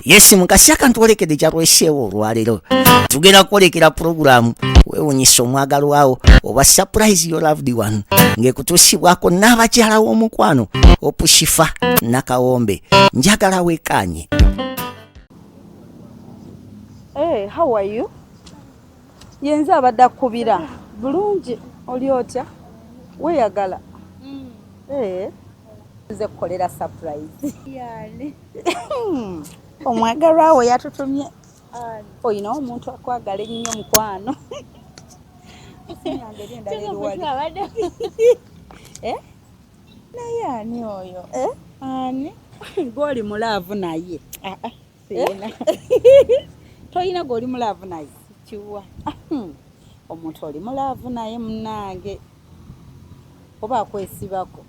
Yes mukasi akantwolekedde kyalweseewo olwaleero tugenda kwolekera puroguramu weewunyisa omwagalwawo oba surprise your loved one ng'ekutuusibwako n'abakyala w'omukwano Opushifa Nakawombe njagala weekanye. Hey, how are you? Yenza abadde akubira bulungi oli otya weeyagala nze kukolera surprise Yani. omwagalwawo yatutumye oyina omuntu akwagala ennyo mukwano naye ani oyo ani gwoli mulaavu naye toyina gwoli mulaavu naye kiwa omuntu oli mulaavu naye munnange oba akwesibako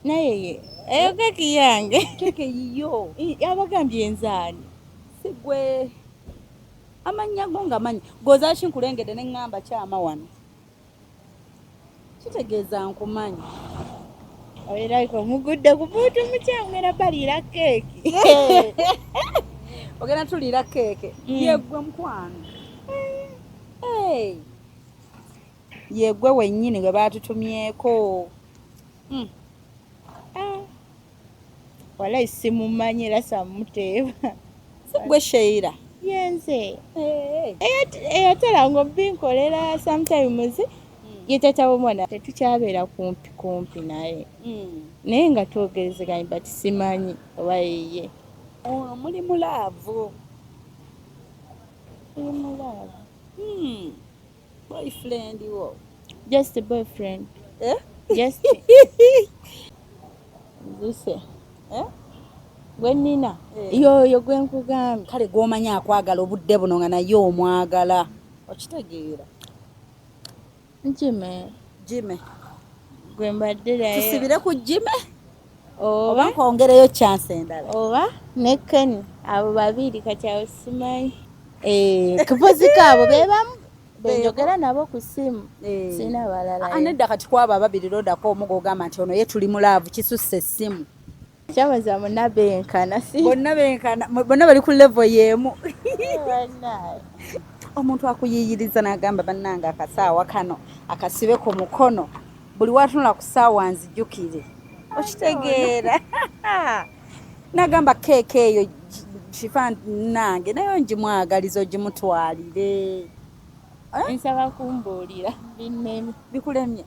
naye eyo keki yange keke yiyo abagambye enzaani sigwe amanya go ngamanyi goza kinkulengedde ne ŋŋamba kyama wano kitegeeza nkumanyi obeerako omugudde ku buutu mukyangera baliira keeki ogenda tuliira keeke yeggwe mukwano yeggwe wennyini gwe baatutumyeko walayi simumanyi era samuteeba gwe Sheira yenze eyatalanga obinkolera sometimes ye tata w'omwana tetukyabeera kumpi naye naye nga twogerezeganye but simanyi oba yeye muli mulaavu boyfriend wo just a boyfriend just zise gwe nina yoyo gwe nkugambye kale gw'omanya akwagala obudde buno nga naye omwagala okitegeera Jime gwe mbadde naye tusibire ku Jime oba nkongereyo chance endala oba ne Ken abo babiri kati awo simanyi kupozi kaabo bebamu benjogera nabo ku simu sina balala nedda kati kwabo ababiri lodako omugo ogamba nti ono ye tuli mulaavu kisusse essimu kyabaza muna benkana si bonna bali ku level y'emu omuntu akuyiyiriza n'agamba bannanga akasaawa kano akasibe ku mukono buli watunula ku saawa nzijjukire okitegeera n'agamba keeke eyo kifa nange nayo njimwagaliza ogimutwalire nsaba kumbuulira binnemi bikulemye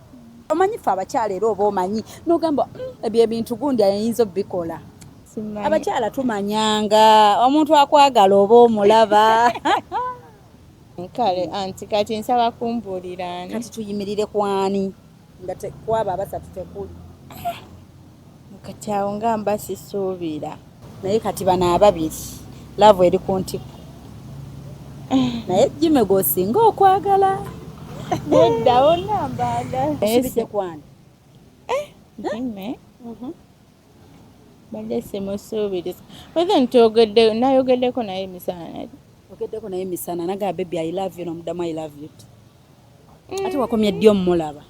omanyi fe abakyala era oba omanyi n'ogamba ebyo ebintu gundi ayinza obikola abakyala tumanyanga omuntu akwagala oba omulaba kale anti kati nsaba kumbuulira ani kati tuyimirire kwani nga kwaba abasatu tekuli kati awo nga mba sisuubira naye kati bano ababiri laavu eri ku ntiko naye Jime gwosinga okwagala nedda wonna mbaagala osibidde kwani Jime badde simusuubiriza wethe nayogeddeko naye misana ogeddeko naye misana naga baby I love you nomudamu I love you ate wakomye ddi omulaba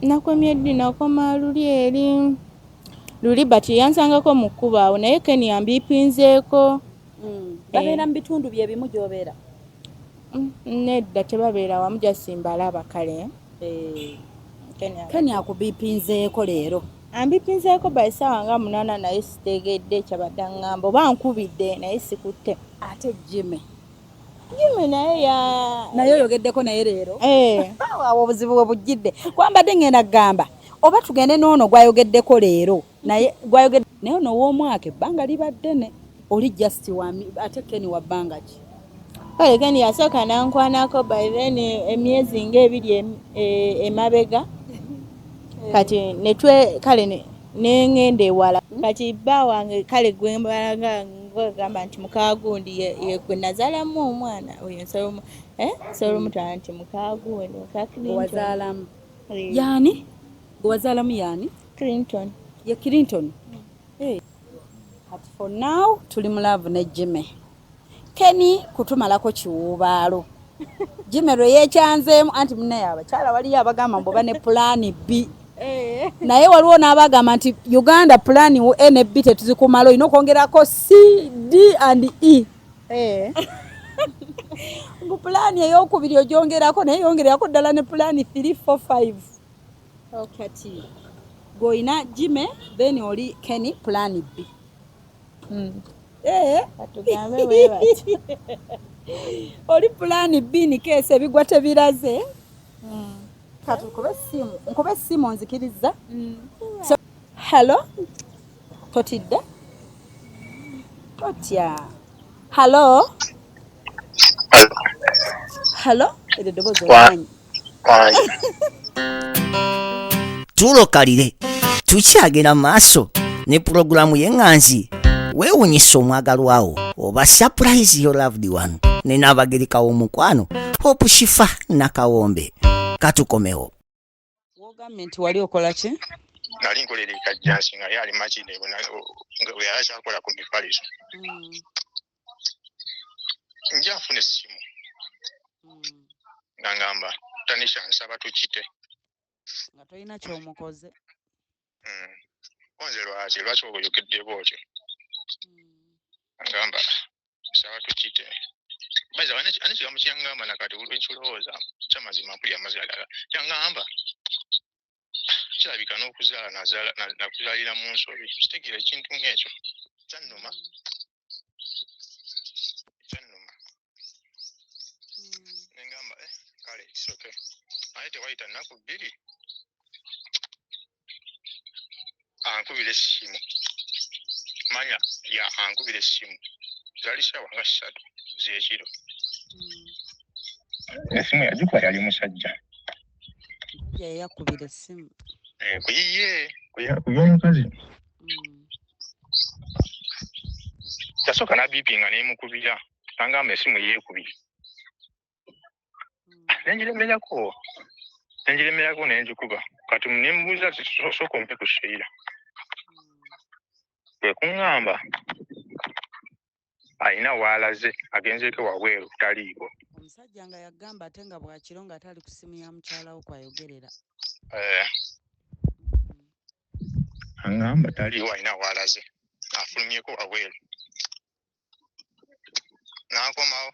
nakomye ddi nakoma luli bati yansangako mu kkubo awo naye Ken yambipinzeeko babeera mu bitundu bye bimu gy'obeera nedda tebabeera wamu jasimbalaba kale Ken akubipinzeeko leero ambipinzeeko baisaawa nga 8 naye sitegedde kyabadde ngamba oba nkubidde naye sikutte ate Jime naye oyogeddeko naye leero awo obuzibu bwe bujjidde kwambadde ngenda kugamba oba tugende n'ono gwayogeddeko leero naye ono w'omwaka ebbanga liba ddene oli just ate Ken wa bbanga ki kale Ken yasooka nankwanako by then emyezi ng'ebiri emabega kati kale nengenda ewala kati bba wange kale gwembalaga ngamba nti mukaagundi yegwe nazaalamu omwana oyo nsobola omutwala nti mukaagundi wazaalamu yaani gwewazaalamu yaani Clinton ye Clinton kati for now tuli mu laavu ne Jime Ken kutumalako kiwuubaalo Jime lwe yeekyanzeemu anti munnaye abakyala waliyo abagamba mbu oba ne pulaani B naye waliwo n'abagamba nti Uganda plan A ne B tetuzikumala olina okwongerako C, D and E. Ngu plan ey'okubiri ogyongerako naye yongerako ddala ne plan 3, 4, 5. Kati gw'olina Jime then oli Kenny plan B. Katugambe bwe bati. Oli plan B ni keese ebigwa tebiraze. Kati nkube essimu onzikiriza. So, hello? Totidde? Totya. Hello? Hello? Eryo ddoboozi omanyi. tulokalire tukyagenda maaso ne pulogulaamu y'enganzi weewunyisa omwagalwawo oba surprise your loved one ne n'abagerekawo omukwano Hope Shifa Nakawombe. Katukomewo. Wogambye nti wali okola ki? Nali nkolera ekajjansi nga yali makine nga bwe yakyakola ku mifaliso. Nja nfuna essimu nangamba tanisha nsaba tukite nga tolina ky'omukoze. Onze lwaki oyokedde bwotyo ngamba nsaba tukite baza ani kigambo kyangamba nakati olwekirowooza kyamazima mpulira amazima kyangamba kirabika n'okuzaala nakuzaalira mu nsobi kitegeera ekintu ng'ekyo kyannuma nengamba kale kisoke naye tewayita nnaku bbiri ankubira essimu manya ya ankubira essimu zaali sawa nga 3 z'ekiro essimu yagikuba yali musajja yakubira essimu kuyiye omukazi yasooka nabipinga nemukubira angamba essimu yeekubira nengiremerako nenjikuba kati nemubuuza sooka ompe ku Sheila kwekuŋŋamba alina waalaze agenzeko wabweru taliiko. Omusajja nga yagamba ate nga bwakiro nga tali ku ssimu ya mukyala wo kwayogerera. Angamba taliiwo alina waalaze afulumyeko wabweru. N'akomawo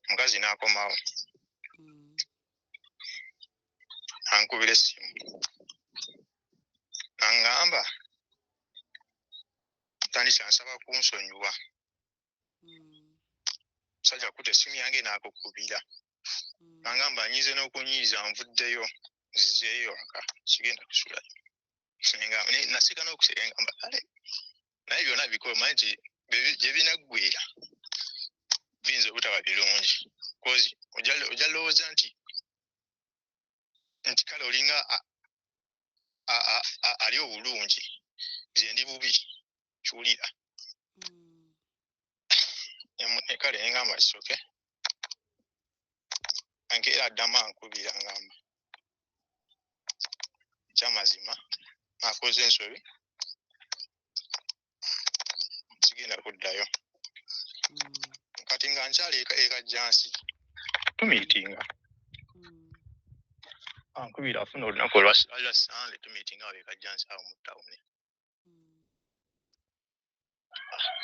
omukazi n'akomawo ankubira essimu angamba tandisa nsaba kunsonyiwa musajja akutte essimu yange n'akukubira angamba anyize n'okunyiiza nvuddeyo nzizeeyo waka sigenda kusula naseka n'okuseka ngamba kale naye byonna bikola manyi nti gye binaggwera biyinza obutaba birungi kozi ojja lowooza nti kale olinga ali obulungi nze ndi bubi kiwulira kale nengamba kisoke ankeera addamu ankubira ngamba kyamazima akoze ensobi sigenda kuddayo kati nga nkyali ekajjansi tumiitinga ankubira afuna olunaku olwa Sande tumiitinga awo ekajjansi awo mu ttawuni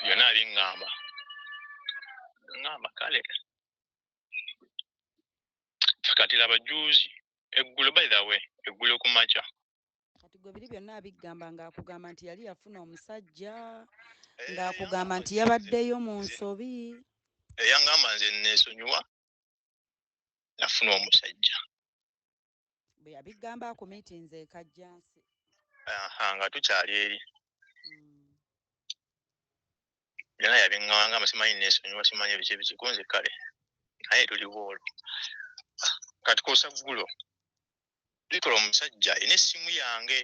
byonna biŋŋamba kale kati laba juuzi eggulo by the way eggulo ku makya kati gwe biri byonna abigamba ng'akugamba nti yali yafuna omusajja ng'akugamba nti yabaddeyo mu nsobi eyangamba nze neesonyiwa nafuna omusajja bwe yabigamba ku miitinzi ekajjansi nga tukyali eri byonna yabiŋŋamba simanyi neesonyiwa simanyi ebiki kunze kale naye tuliwo olwo kati kosa ggulo likola omusajja ayina essimu yange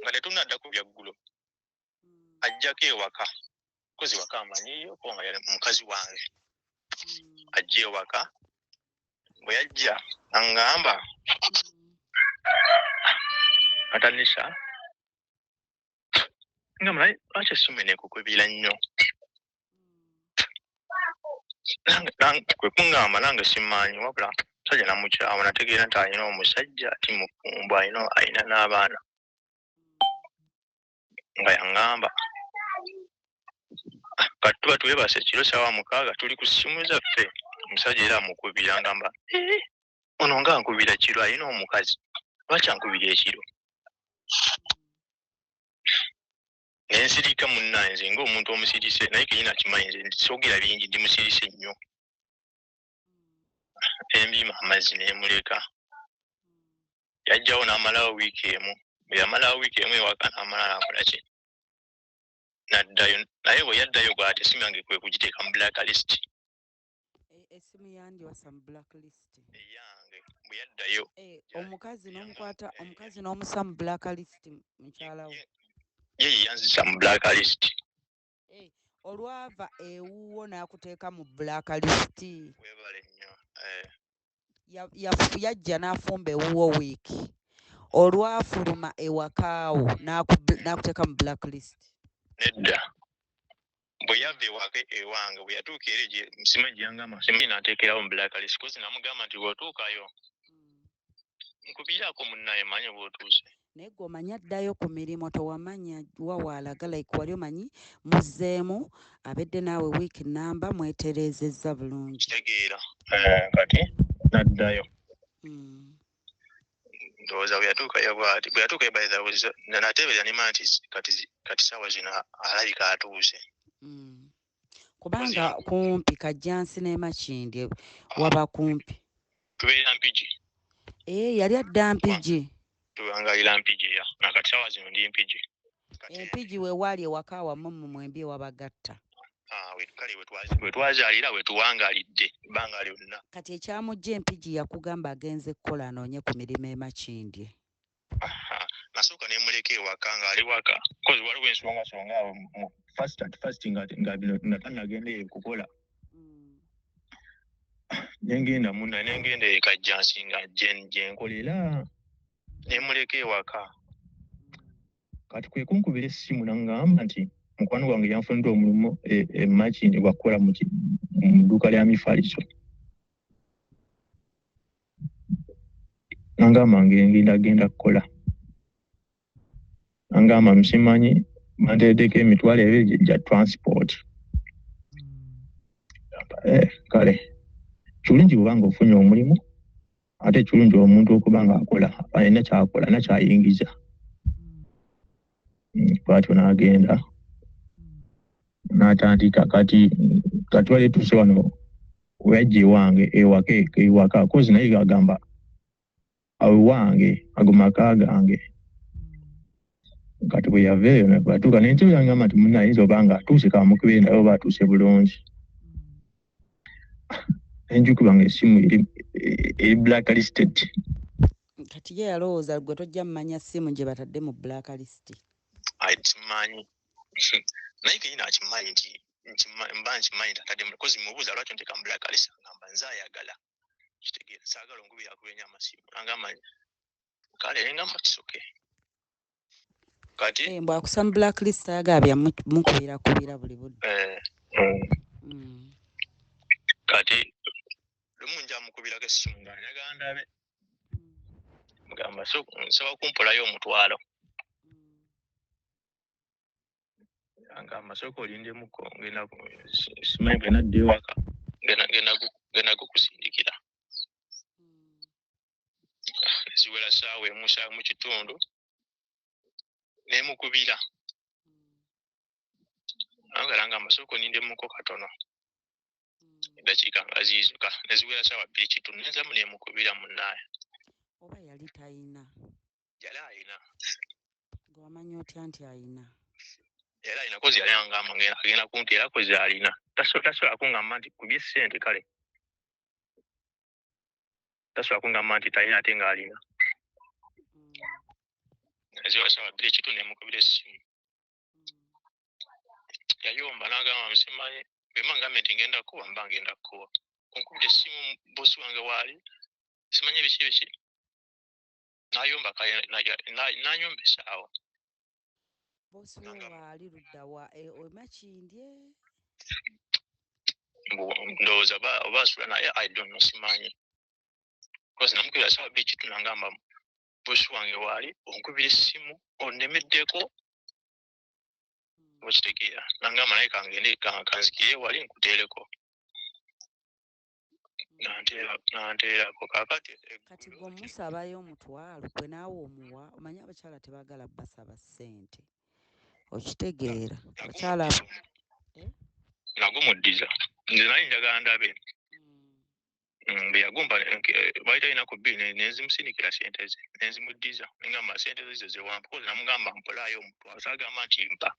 nga tetunadda ku byaggulo ajjako ewaka kozi waka amanyiyo ko nga yali mukazi wange ajja ewaka bwe yajja aŋŋamba atanisha ngamba naye lwaki essimu enekukubira nnyo kwe kuŋŋamba nange simmanyi wabula Sajja namukyawa nategeera nti alina omusajja ati mufumbo alina n'abaana nga yaŋŋamba kati tuba twebase kiro saawa 6 tuli ku ssimu zaffe omusajja era amukubira ngamba ono nga nkubira kiro alina omukazi lwaki ankubira ekiro nensirika munnaye nze ng'omuntu omusirise naye kenyina kimanyi nze soogera bingi ndi musirise nnyo embiima amazzi neemuleka yajjawo n'amalawo wiiki emu bwe yamalawo wiiki emu ewaka n'amala nakolaki n'addayo naye bwe yaddayo bw'ati essimu yange kwe kugiteeka mu blacklist essimu yandi wasa mu blacklist eyange bwe yaddayo omukazi n'omusa mu blacklist mukyalawo ye yanzisa mu blacklist olwava ewuwo n'akuteeka mu blacklist webale nnyo yajja n'afumba ewuwo wiiki olwafuluma ewakaawo n'akuteeka mu blacklist nedda bwe yava ewaka ewange bwe yatuuka eri musima gyeyangamba simanyi n'ateekerawo mu blacklist kozi namugamba nti bw'otuukayo nkubiraako munnaye manye bw'otuuse naye gwe omanyi addayo ku mirimu tewamanya wawaalaga like wali omanyi muzzeemu abedde naawe wiiki namba mwetereezezza bulungi kitegeera kati n'addayo ndowooza bwe yatuukayo bw'ati bwe yatuukayo nateeberera nimanya nti kati saawa zino alabika atuuse kubanga kumpi Kajjansi ne Makindye waba kumpi tubeera Mpigi yali adda Mpigi tuwangalira Mpigi ya nakati saawa zino ndi Mpigi Mpigi we waali ewaka wammwe mu Mwembi wabagatta kale we twazaalira we tuwangalidde ebbanga lyonna kati ekyamujja Mpigi yakugamba agenze kukola anoonye ku mirimu e Makindye nasooka nemuleka ewaka ng'ali waka kozi waliwo ensongasonga awo mu fast nga bino natannagendeyo kukola nengenda munna nengenda e Kajjansi nga gyenkolera nemuleka ewaka kati kwe kunkubira essimu nangamba nti mukwano gwange yanfunidde omulimu e Makindye gwakukola mu dduuka lya mifaliso nangamba ngenda kukola nangamba msimanyi manteddeko emitwalo ebiri gya transport kale kirungi bw'obanga ofunye omulimu ate kirungi omuntu okuba ng'akola alina kyakola nakyayingiza bwatyo n'agenda n'atandika kati wali tuuse wano weyajja ewange ewaka kozi naye gagamba awange ago maka gange kati bwe yava eyo nebatuuka nentyo yangamba nti munna ayinza oba nga atuuse kamukubire naye oba atuuse bulungi enjukirwa nga essimu eri blacklisted kati ye yalowooza gwe tojja mumanya ssimu gye batadde mu blacklist kimanyi naye kenyina akimanyi nti mba nkimanyi nti atadde kozi mubuuza lwaki nteeka mu blacklist agamba nze ayagala kitegeera saagala ongubira kubenya amasimu nangamba kale ngamba kisoke kati mbwakusa mu blacklist ayagala mukubira buli budde kati lumu nja mukubirako essimu nga njagala ndabe mugamba nsaba kumpolayo omutwalo angamba sooka olindemuko simanyi bwe nadda ewaka genda kukusindikira ziwera saawa emu saawa mu kitundu nemukubira angamba sooka olindemuko katono eddakiika nga ziizuka neziwera saawa 2 kitundu nenzamu nemukubira munnaye oba yali talina yali alina gwamanya otya nti alina era alina kozi yali angamba agenda kunteera kozi alina tasobola kungamba nti kubye ssente kale tasobola kungamba nti talina ate nga alina eziwera saawa 2 kitundu nemukubira essimu yayomba n'agamba musimanyi bwema ngambe nti ngenda kukuba mba ngenda kukuba onkubira essimu bosi wange waali simanyi biki nayomba nanyomba essaawa bosi we waali ludda wa Makindye ndowooza oba asula naye I don't know simanyi Because namukubira sawa bichi tunangamba bosi wange wali onkubira essimu onnemeddeko okitegeera nangamba naye kangende kanzikire wali nkuteereko nanteerako kakati kati gwe musabayo omutwalo gwe naawe omuwa omanyi abakyala tebaagala basaba ssente okitegeera abakyala nago muddiza nze nali njagala ndabe bwe yagumba baali talina ku bbiri nenzimusindikira sente ze nenzimuddiza nengamba sente ze zewampa kozi namugamba mpolaayo omutwalo saagamba nti mpa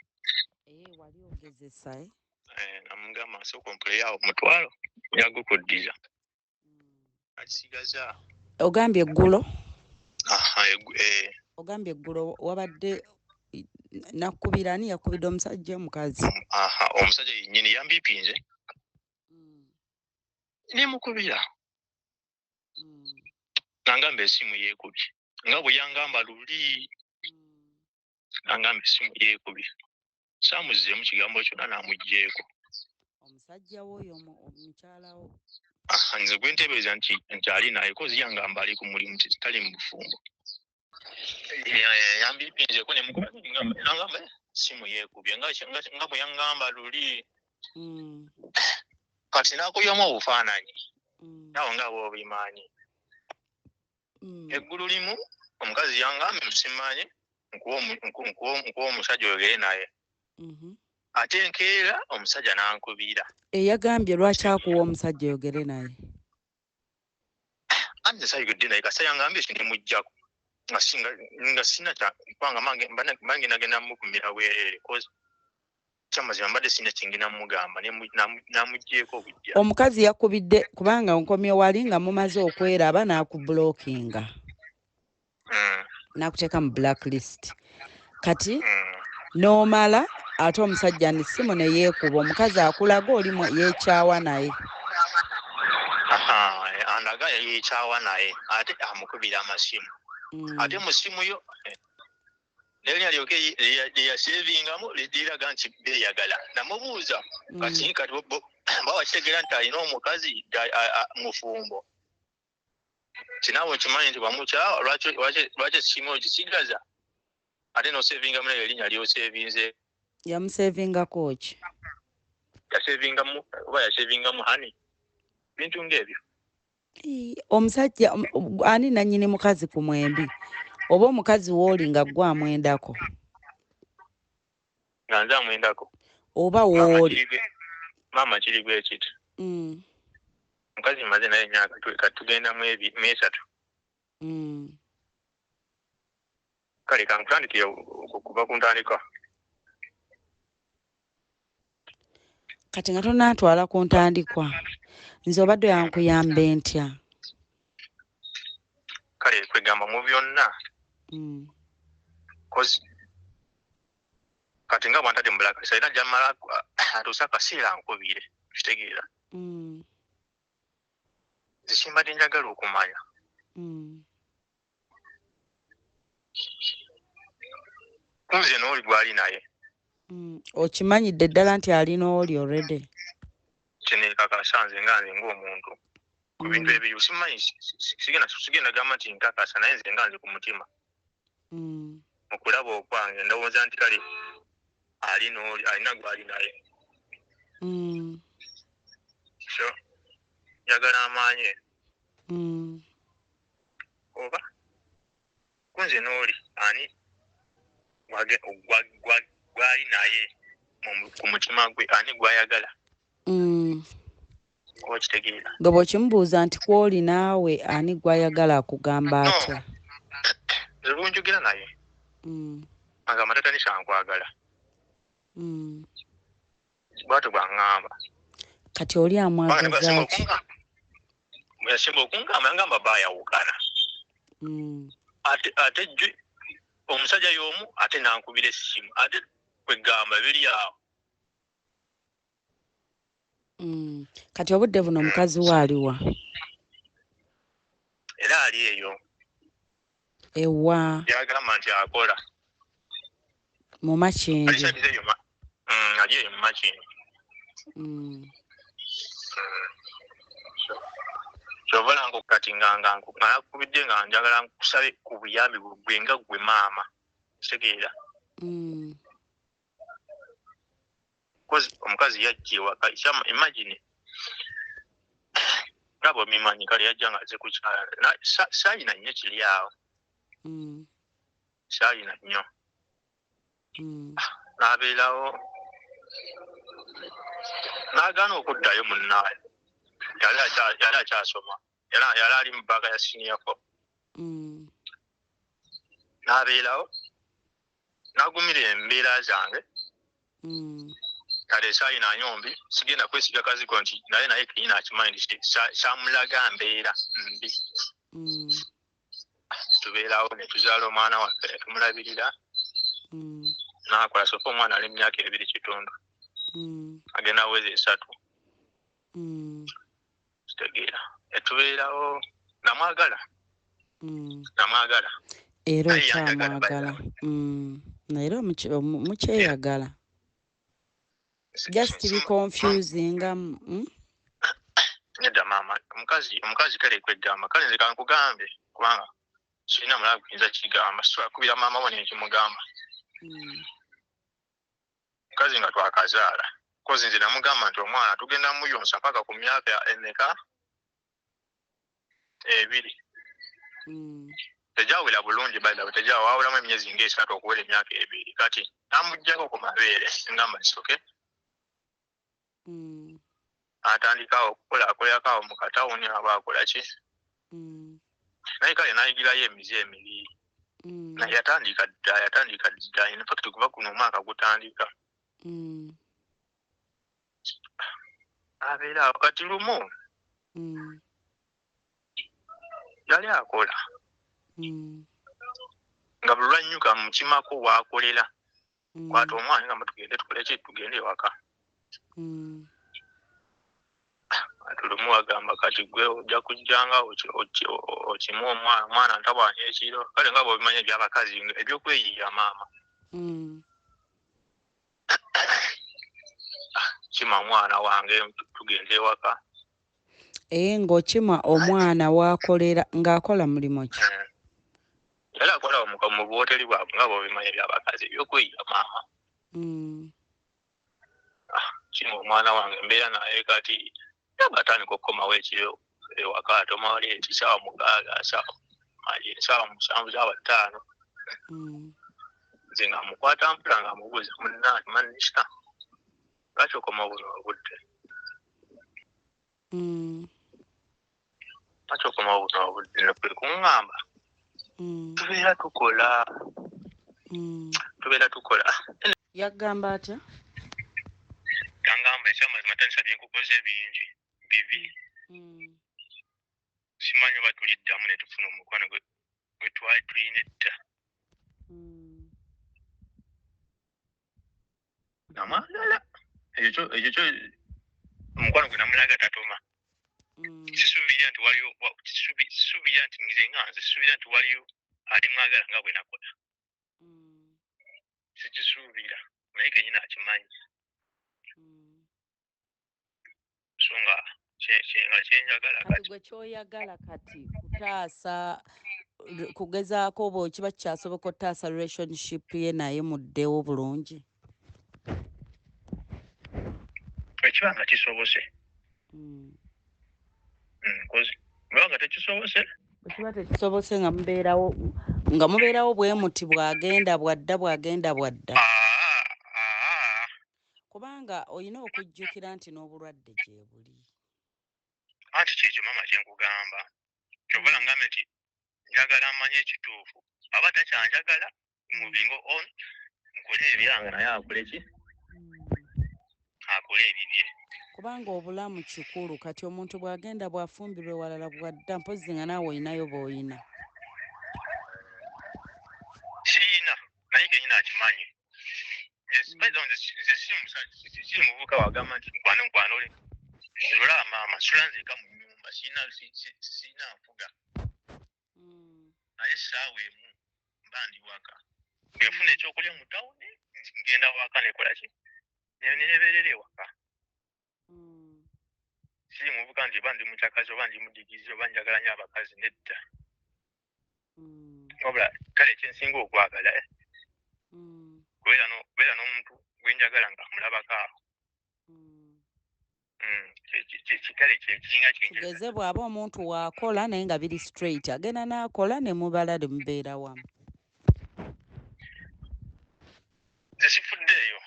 wali ogezesa namugamba nsooka ompoleyawo omutwalo yagukuddiza akisigaza ogambye eggulo ogambye eggulo wabadde nakubira ani yakubidde omusajja mukazi omusajja yennyini yambipinze nemukubira nangamba esimu yeekubye nga bwe yangamba luli nangamba esimu yeekubye saamuzizeemu kigambo kyonna naamugjeeko omusajja woyo omukyalawo nze gwenteebereza nti ali naye kozi yangamba ali ku mulimu tali mu bufumbo yambipinzeko nangamba simu yeekubye nga bwe yangamba luli kati nakuyamu obufaananyi nawe nga bwobimanyi eggulu limu omukazi yangambe musimanyi nkuwa omusajja oyogere naye ate enkeera omusajja nankubira eyagambye lwaki akuwa omusajja oyogere naye anze sayogedde naye kasa yangambye ekyo nemugjaku nga sina kubanga bange nagenda mukumira bwereere kozi kyamazima mbadde sina kingina mugamba namugjeeko obujja omukazi yakubidde kubanga nkomye wali nga mumaze okweraba n'akubulookinga n'akuteeka mu blacklist kati n'omala ate omusajja n'essimu ne yeekuba omukazi akulaga olimu yeekyawa naye andaga yeekyawa naye ate amukubira amasimu ate mu simu yo nerinnya lyoke lyeyasevingamu liraga nti beeyagala namubuuza kati bawakitegeera nti alina omukazi mufumbo kinaawe okimanyi nti bamukyawa lwaki esimu ogisigaza ate nosevingamu naye erinnya lyosevinze yamusevingako ki yasevingamu oba yasevingamu hani bintu ng'ebyo omusajja ani nannyini mukazi ku mwembi oba omukazi wooli nga gwe amwendako nga nze amwendako oba wooli maama kiri bwe kiti mukazi maze naye emyaka katugenda mu 3 kale kankutandikire okuva ku ntandikwa kati nga tonatwala ku ntandikwa nze obadde yankuyambe ntya kale kwegamba mu byonna kozi kati nga bwantadde mu bulakasi alina gyamala atuuse akaseera ankubire kitegeera zikimbadde njagala okumanya kunze n'oli gwali naye okimanyidde ddala nti alina oli already kinekakasa nze ng'omuntu ku bintu ebiri simanyi sigenda gamba nti nkakasa naye nze nga nze ku mutima okulaba okwange ndowooza nti kale alina gwali naye so njagala amaanye oba kunze n'oli ani gwali naye ku mutima gwe ani gwayagala oba kitegeera nga bw'okimubuuza nti kwoli naawe ani gwayagala akugamba atya bunjogera naye agamba tatanisa nkwagala bwatyo bwaŋŋamba kati oli amwagaza ki yasimba okuŋŋamba yangamba baayawukana ate jwe omusajja y'omu ate nankubira essimu ate kwegamba biri awo kati obudde buno omukazi waaliwa era ali eyo ewa yagamba nti akola mu Makingi ali eyo mu Makingi so Chovala ngo kati nganga kubidde nga njagala nkusabe ku buyambi bwenga gwe maama. Segera. Because omukazi yajje waka imagine ngabo mimanyi kali yajja nga aze kukyala sayina nnyo kiri awo sayina nnyo n'abeerawo n'agaana okuddayo munnaayo yali akyasoma yali ali mu bbaaga ya senior 4 n'abeerawo n'agumira embeera zange kale sayina nyombi sigenda kwesiga kaziko nti naye kiyina akimanyi kyamulaga mbeera mbi tubeerawo ne tuzaala omwana waffe ne tumulabirira n'akola sofa omwana ali mu myaka 2.5 agenda wezi 3 kitegeera etubeerawo namwagala era okyamwagala era mukyeyagala just be confusing nedda maama omukazi kale kwegamba kale nze kankugambe kubanga sirina mulala kuyinza kigamba sisobola kubira maama wo nekimugamba mukazi nga twakazaala kozi nze namugamba nti omwana tugenda muyonsa paka ku myaka emeka 2 tejawera bulungi baida tejawa wawulamu emyezi nga 3 okuwera emyaka 2 kati namuggyako ku mabeere ngamba nsoke atandikawo okukolako mu katawuni aba akola ki naye kale nayigirayo emizi emibi naye yatandika dda in fact kuva kuno omwaka gutandika abeera kati lumu yali akola nga bulwanyuka mukimako waakolera kwata omwana nga tugende tukole ki tugende ewaka atulumu agamba kati gwe ojja kujjanga okimu omwana ntabwanya ekiro kale nga bw'obimanya ebyabakazi ebyokweyiya maama kima mwana wange tugende ewaka ng'okima omwana waakolera ng'akola mulimu ki yali akola mu buwoteri bwabwe nga bw'obimanya ebyabakazi ebyokweyiya maama kima omwana wange mbeera naye kati batandika okukomawo ekiro ewaka atomawali eti saawa 6 saawa 7 saawa 5 nze nga mukwata mpula nga mubuuza munnaani manisita lwaki okoma buno obudde lwaki okoma buno obudde nekwe kuŋŋamba tubeera tukola yagamba atya yangamba ekyamazima tanisabye nkukoze bingi bibi simanyi oba tuliddamu ne tufuna omukwano gwe twali tulina edda namwagala ekyo omukwano gwe namulaga tatoma sisuubira nti waliyo sisuubira nti nze nganze sisuubira nti waliyo alimwagala nga bwe nakola sikisuubira naye kenyina akimanyi so nga kyenjagala kati gwe kyoyagala kati kutaasa kugezaako oba kiba kikyasoboka otaasa relationship ye naye muddewo bulungi ekiba nga kisobose baba nga tekisobose ekiba tekisobose nga mubeerawo bwe muti bwagenda bwadda kubanga olina okujjukira nti n'obulwadde gye buli anti kyekyo maama kyenkugamba kyobola ngambe nti njagala amanye ekituufu aba takyanjagala mubingo on nkole ebyange naye akole ki akole ebibye kubanga obulamu kikulu kati omuntu bw'agenda bw'afumbirwa ewalala bwadda mpozzi nga naawe olinayo b'olina siina naye kenyina akimanyi siri muvubuka wagamba nti nkwano oli olaba maama sulanzeeka mu nnyumba siina nfuga naye essaawa emu mba ndi waka nfuna ekyokulya mu tawuni ngenda waka nekola ki nebeerera ewaka si muvuga nti bandi mukyakazi oba ndi mudigizi oba njagala nnyo abakazi nedda wabula kale kyensinga okwagala kubeera n'omuntu gwenjagala nga mulabako awo kikale kyekisinga tugeze bw'aba omuntu waakola naye nga biri straight agenda n'akola ne mubala ne mubeera wamu nze sifuddeeyo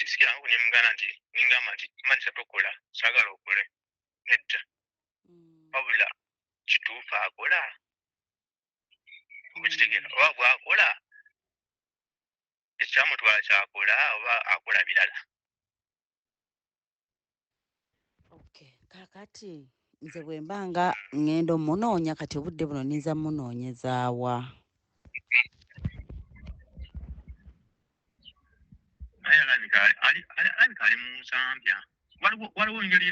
sikiranga kunemugana nti ningamba nti manisa tokola saagala okole nedda wabula kituufu akola okitegeera oba bw'akola ekyamutwala kyakola oba akola birala kakati nze bwe mba nga ŋŋenda omunoonya kati obudde buno ninza munoonyezaawa naye alabika ali mu nsambya waliwo engeri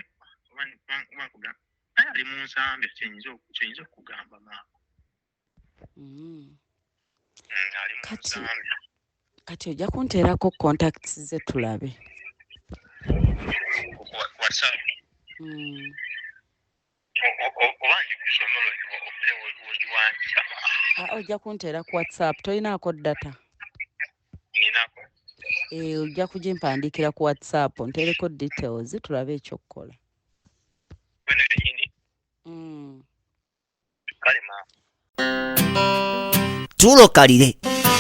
naye ali mu nsambya kyenyinza okugamba maama ali mu nsambya kati ojja kunteerako contacts ze tulabe WhatsApp oba njikusomero ofune wogiwandika ojja kunteera ku WhatsApp tolinaako data ninako ojja kugimpandiikira ku WhatsApp nteereko details tulabe ekyokukola bwene byennyini kale maama tulokalire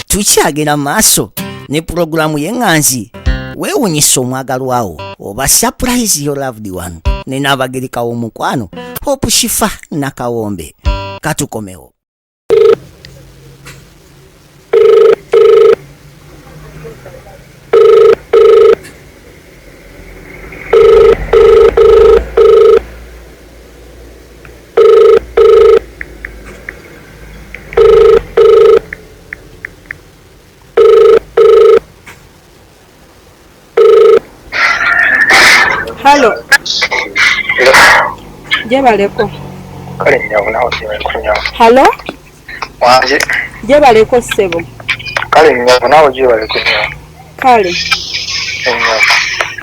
tukyagenda maaso ne pulogulaamu y'eŋŋanzi weewunyisa omwagalwawo oba surprise your loved one ne n'abagereka w'omukwano Hope Shifa Nakawombe katukomewo Halo. Jebaleko. kale nyawo nawe gyebaleko Halo. wanje Jebaleko ssebo. kale nyawo nawe gyebaleko nyawo Kale. nyawo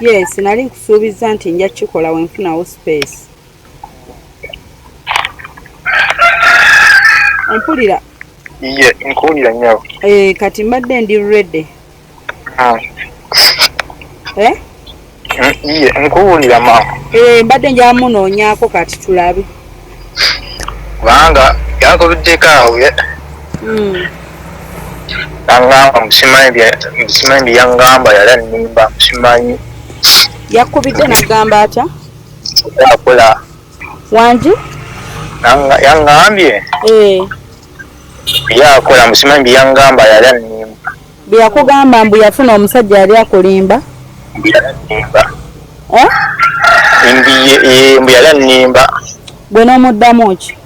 Yes, nali nkusuubiza nti nja kikola wenfunawo space. Ompulira? iye nkuwulira nyawo Kati mbadde ndi ready. iye nkuwulira maama Mbadde nja munoonyaako kati tulabe. kubanga yakobiddeko awo nangamba musimanyi bye yangamba yali annimba musimanyi Yakubidde n'agamba atya? akola Wangi? yangambye byakola musimanyi bye yangamba yali annimba Bwe yakugamba mbu yafuna omusajja yali akulimba? mbu yali annimba Gwe n'omuddamu ki?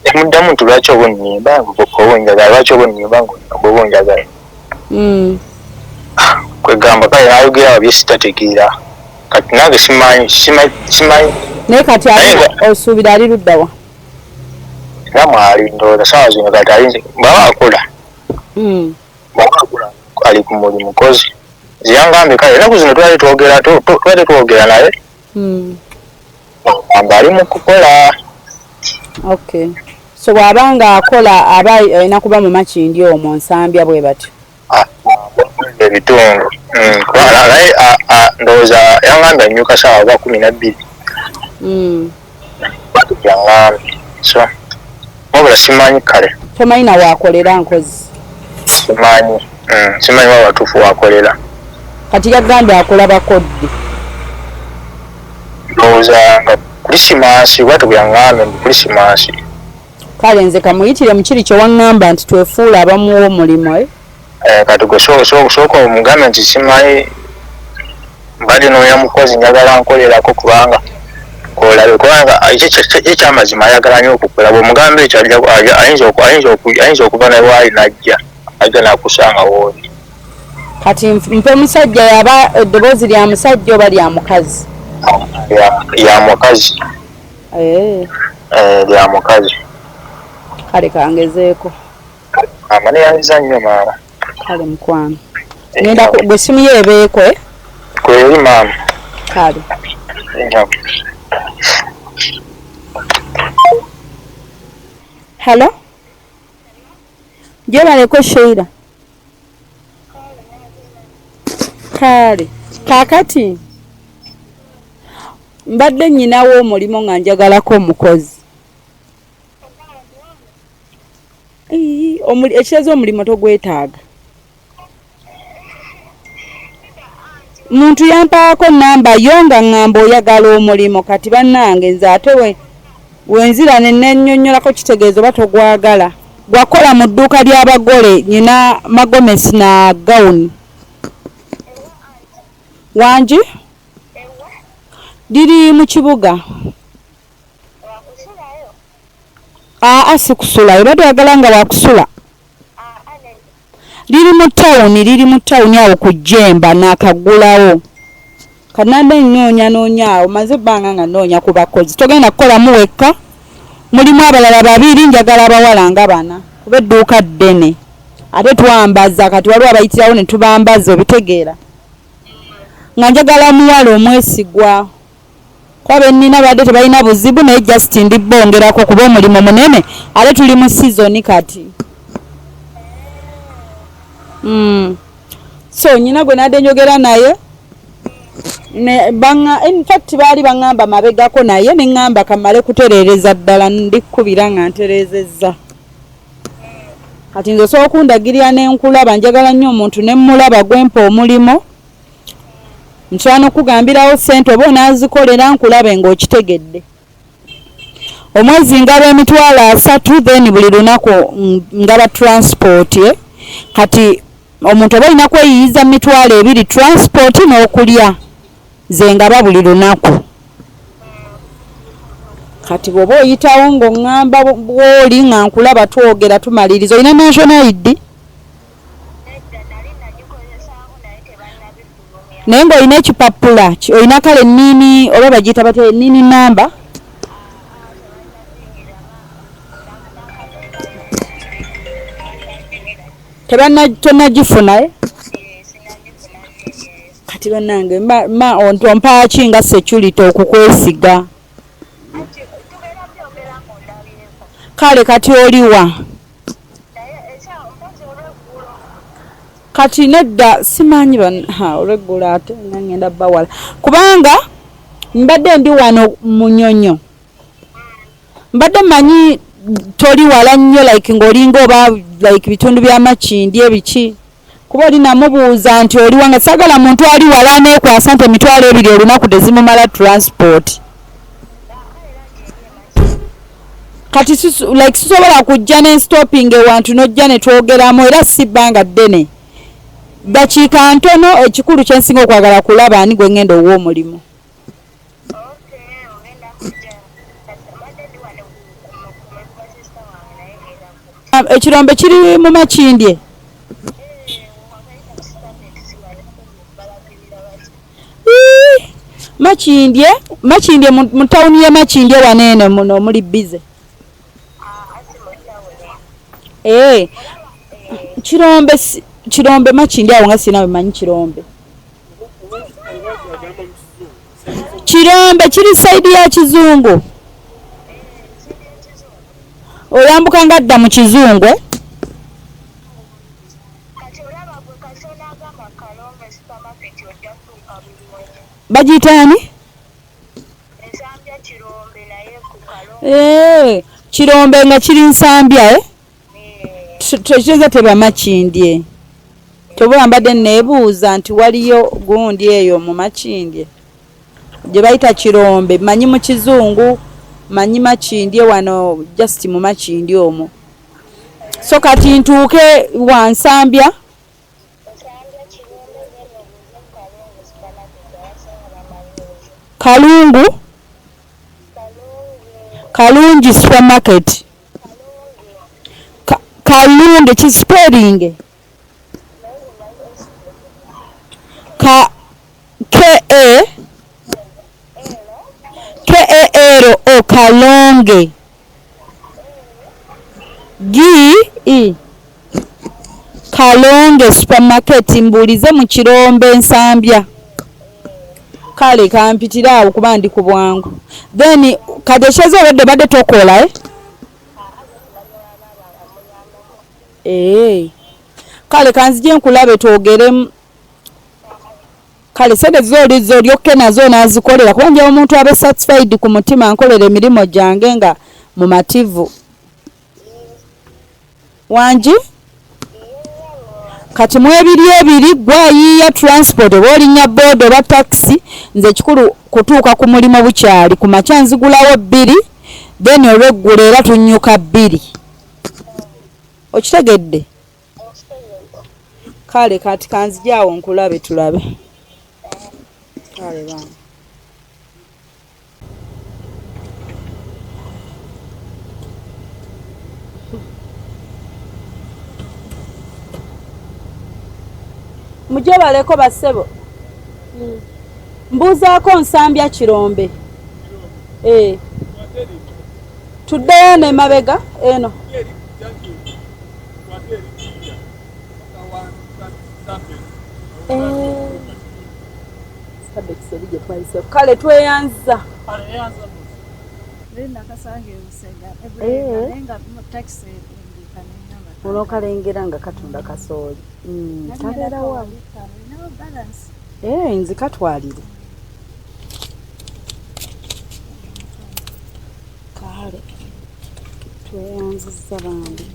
emuddamu nti lwaki oba onnimba obonjagala lwaki oba onnimba ngoba onjagala kwegamba kale nayogera awo bye sitategeera kati nange simanyi Naye kati osuubira ali luddawa? era mwali ndowooza sawa zino kati alinze bwaba akola ali ku mulimu mukozi ziyangambe kale enaku zino twali twogera naye amba ali mu kukola Okay. So bw'abanga akola aba alina kuba mu makindi omwo nsambya bwe batyo. Ebitundu naye ndowooza yangambye annyuka saawa oba 12 yangambye so wabula simanyi kale Tomanyi na waakolera nkozi? simanyi wa watuufu wakolera Kati yagambye akola bakoddi. ndowooza nga Krisimansi bwatu byaŋŋambye mu Krisimansi Kale nze kamuyitire mu kiri kye waŋŋamba nti twefuula abamu w'omulimu kati gwe sooka omugambe nti simanyi mbadde noonya mukozi njagala nkolerako kubanga olabe kubanga ekyamazima ayagala nnyo okukola bw'omugambe ekyo ayinza okuva naye waali najja nakusanga wooli kati mpe musajja yaba eddoboozi lya musajja oba lya mukazi? Ya mukazi lya mukazi kale kangezeeko amane yanziza nnyo maama kale mukwano ngenda gwe simu yeebeeko kweri maama kale Hello? Gyebaleko Sheila. Kale kakati mbadde nnyinawo omulimu nga njagalako omukozi. Ekiraza omulimu togwetaaga. Muntu yampaako namba yo nga ŋŋamba oyagala omulimu kati bannange nze ate wenzira nennyonnyolako kitegeezo oba togwagala. Gwakola mu dduuka ly'abagole nyina magomesi na gawuni. Wangi? Liri mu kibuga. Sikusulayo. Oba toyagala nga wakusula? Liri mu ttawuni awo ku Jemba n'akaggulawo. Kananda nnoonya awo maze ebbanga nga nnoonya ku bakozi. Togenda kukolamu wekka. Mulimu abalala 2 njagala abawala nga bana. Kuba edduuka ddene. Ate twambaza kati waliwo abayitirawo ne tubambaza obitegeera. Nga njagala muwala omwesigwa. Kwabe nnina badde tebalina buzibu naye just ndi bongerako kuba omulimu munene ate tuli mu season kati. So nyina gwe nadde njogera naye in fact baali baŋŋamba mabegako naye ne ŋŋamba kamale kutereereza ddala ndikkubira nga ntereezezza. Kati nze osobola okundagirira n'enkulaba njagala nnyo omuntu ne mmulaba gwempa omulimu. Nkyano kugambirawo ssente oba onaazikolera nkulabe ng'okitegedde. Omwezi ngaba emitwalo 3 then buli lunaku ngaba transport. Kati omuntu oba olina kweyiyiza mitwalo 2 transport n'okulya ze ngaba buli lunaku. Kati bw'oba oyitawo ng'oŋŋamba bw'oli nga nkulaba twogera tumaliriza. Olina national ID? Naye ng'olina ekipapula olina kale ennini oba bagiyita batya ennini namba? Tonnagifuna? Kati bannange ontompaaki nga security okukwesiga. Kale kati oliwa? Kati nedda simanyi olweggulo ate ngenda bawala kubanga mbadde ndi wano Munyonyo. Mbadde manyi toli wala nnyo like ng'olinga oba like bitundu bya Makindi ebiki kuba oli namubuuza nti oli wanga sagala muntu ali wala neekwasa nti emitwalo 2 olunaku tezimumala transport. Kati like sisobola kujja ne stopping ewantu n'ojja ne twogeramu era si bbanga ddene. Dakiika ntono ekikulu kyensinga okwagala kulaba ani gwe ngenda ow'omulimu. Ekirombe kiri mu Makindye? Makindye mu tawuni ya Makindye waneene muno muli bize. Kirombe Makindye awo nga sina bimanyi Kirombe. Kirombe kiri side ya Kizungu. Oyambuka nga adda mu Kizungu. Bagiyitaani? Kirombe nga kiri Nsambya tekyoza teba Makindye. Tobula mbadde neebuuza nti waliyo gundi eyo mu Makindye gye bayita Kirombe. Manyi mu Kizungu, manyi Makindye wano just mu Makindye omwo. So kati ntuuke wa Nsambya. Kalungi supermarket. Kalungi ki spelling? K-E-L-O Kalonge. G-E Kalonge supermarket mbuulize mu Kirombe Nsambya. kale kampitira awo kuba ndi ku bwangu then kadesheze obadde badde tokola kale kanzije nkulabe twogeremu kale sente zolizo lyokke nazo nazikolera kuba njawo omuntu abe satisfied ku mutima nkolera emirimu gyange nga mumativu wangi kati mwebiri ebiri gwayiiya transport oba olinya boda oba taxi nze kikulu kutuuka ku mulimu bukyali ku makya nzigulawo 2 then olweggula era tunnyuka 2 okitegedde kale kati kanzijaawo nkulabe tulabe kale bana mujje baleko basebo mbuuzaako nsambya kirombe tuddeyo ne mabega eno kale tweyanza onokalengera nga katunda kasooli tabeerawa nzi katwalire kale tweyanziza bambi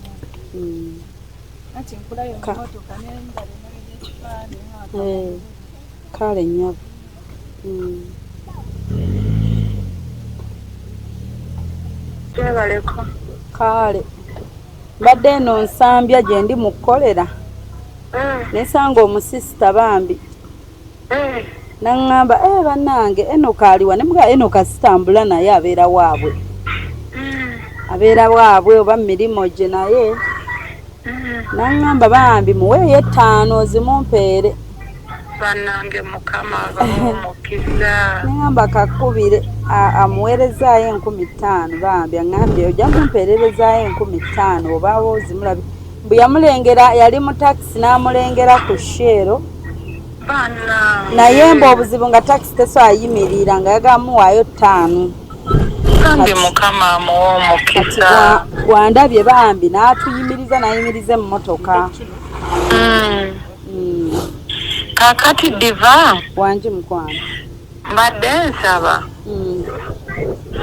kale nnyabo kale mbadde eno nsambya gye ndi mu kkolera nesanga omusisita bambi naŋŋamba bannange eno kaaliwa ne muga eno kasitambula naye abeera waabwe oba mirimu gye naye naŋŋamba bambi muweeyo 5 zimumpeere bannange mukama abamumukiriza naŋŋamba kakubire amuweerezaayo 15,000 bambi aŋŋambye ojja kumpeererezaayo 15,000 obaawo ozimulabi mbu yamulengera yali mu takisi n'amulengera ku sheero naye mbu obuzibu nga takisi teso ayimirira nga yagamuwaayo 5 kandi mukama amuwa omukiza wandabye bambi n'atuyimiriza nayimiriza emmotoka kakati diva wangi mukwano mbadde nsaba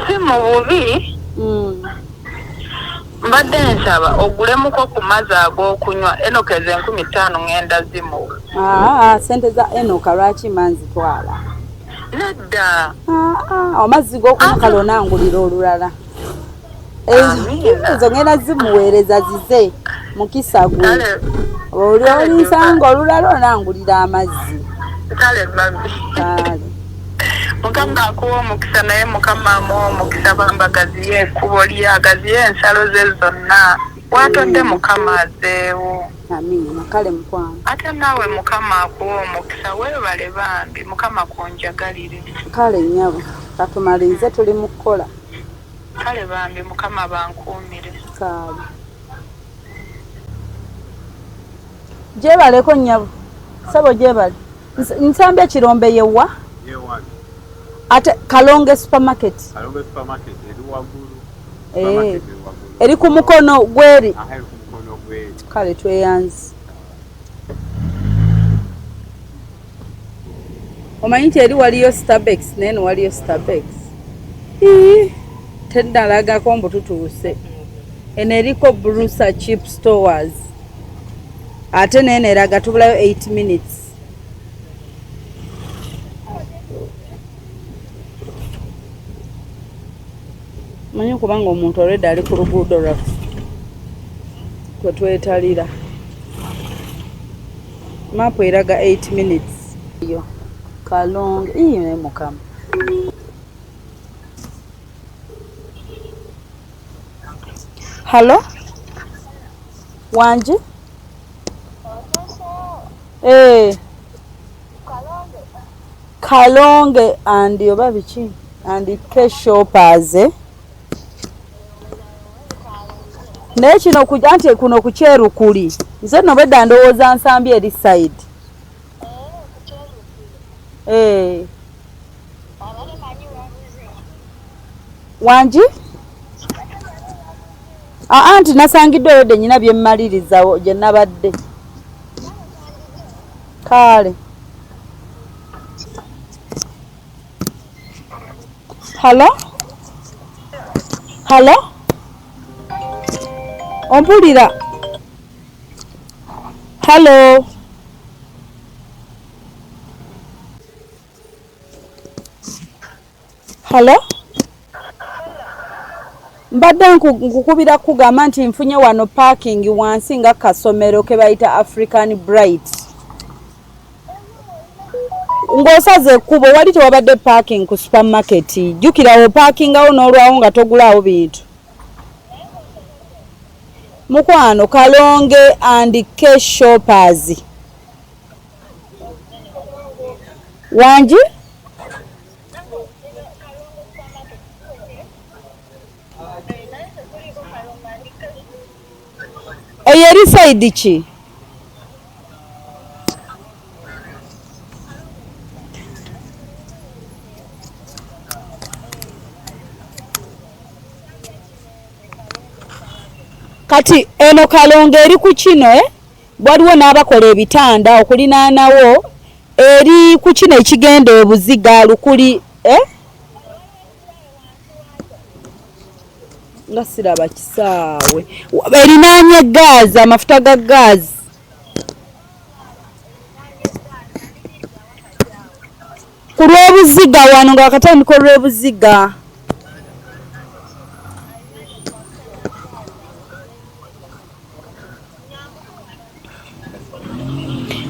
si mu bubi mbadde nsaba ogulemuko ku mazzi ag'okunywa enokeze 15,000 ngenda zimuwa sente za enoka lwaki manzitwala nedda amazzi g'okunywa kale onangulira olulala ezo ngenda zimuweereza zize mukisa gwe olinsanga olulala onangulira amazzi kale babi mukama akuwa omukisa naye mukama amuwa omukisa bamba gaziye ekkubo lye agaziye ensalo ze zonna watodde mukama azeewo amina kale mukwano ate naawe mukama akuwa omukisa weebale bambi mukama kunjagalire kale nnyabo katumalirize tuli mu kukola kale bambi mukama bankuumire kale gyebaleko nnyabo sabo gyebale nsambya kirombe yewa ate Kalonge supermarket eri ku mukono gweri kale tweyanzi omanyi nti eri waliyo Starbex neno waliyo Starbex teddalagako mbu tutuuse eno eriko Brusa Cheap Stores ate neno eraga tubulayo 8 minutes manyi kubanga omuntu already ali ku luguudo lwaffe kwe twetalira mapu eraga 8 minutes yo Kalonge iyo ne mukama Hello wanje Kalonge and oba biki and K-shoppers naye kino kujja nti kuno ku Kyerukuli nze no bedda ndowooza nsambye eri side Wanji anti nasangiddeyo de nyina bye mmaliriza gye nabadde kale. Halo ompulira? Halo mbadde nkukubira kugamba nti nfunye wano parking wansi nga kasomero ke bayita African Bright. Ng'osaze ekkubo wali tewabadde parking ku supermarket. Jjukirawo parkingawo n'olwawo nga togulaawo bintu. Mukwano Kalonge and K Shoppers. Wanji? Eyeri side ki? Kati eno Kalonge eri ku kino waliwo n'abakola ebitanda okulinaanawo eri ku kino ekigenda ebuziga lukuli nga siraba kisaawe erinaanye gaazi amafuta ga gaazi. Ku lw'obuziga wano nga akatandiko olw'obuziga.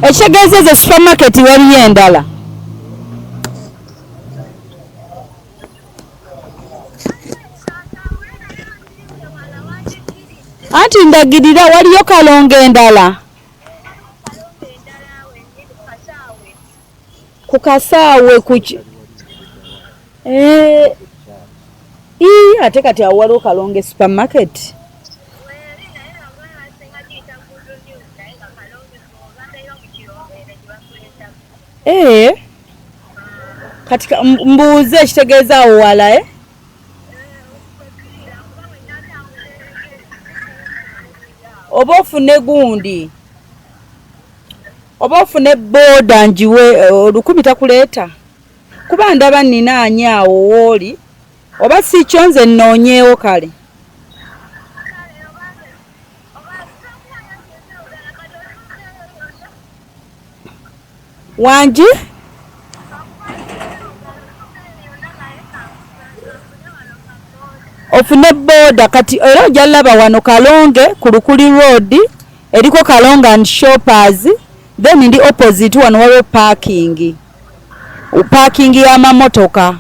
Ekitegeezezza supermarket waliyo endala. Anti ndagirira waliyo Kalonge endala. Ku kasaawe kuki? Ate kati awo waliwo Kalonge supermarket. Kati mbuuze ekitegeeza awo wala oba ofune gundi oba ofune boda njiwe 10 takuleeta kuba ndaba ninaanye awo wooli oba si kyo nze nnoonyeewo kale. Wanji? Ofune boda kati era ojja laba wano Kalonge ku Lukuli Road eriko Kalonge and Shoppers then ndi opposite wano waliwo parking y'amamotoka.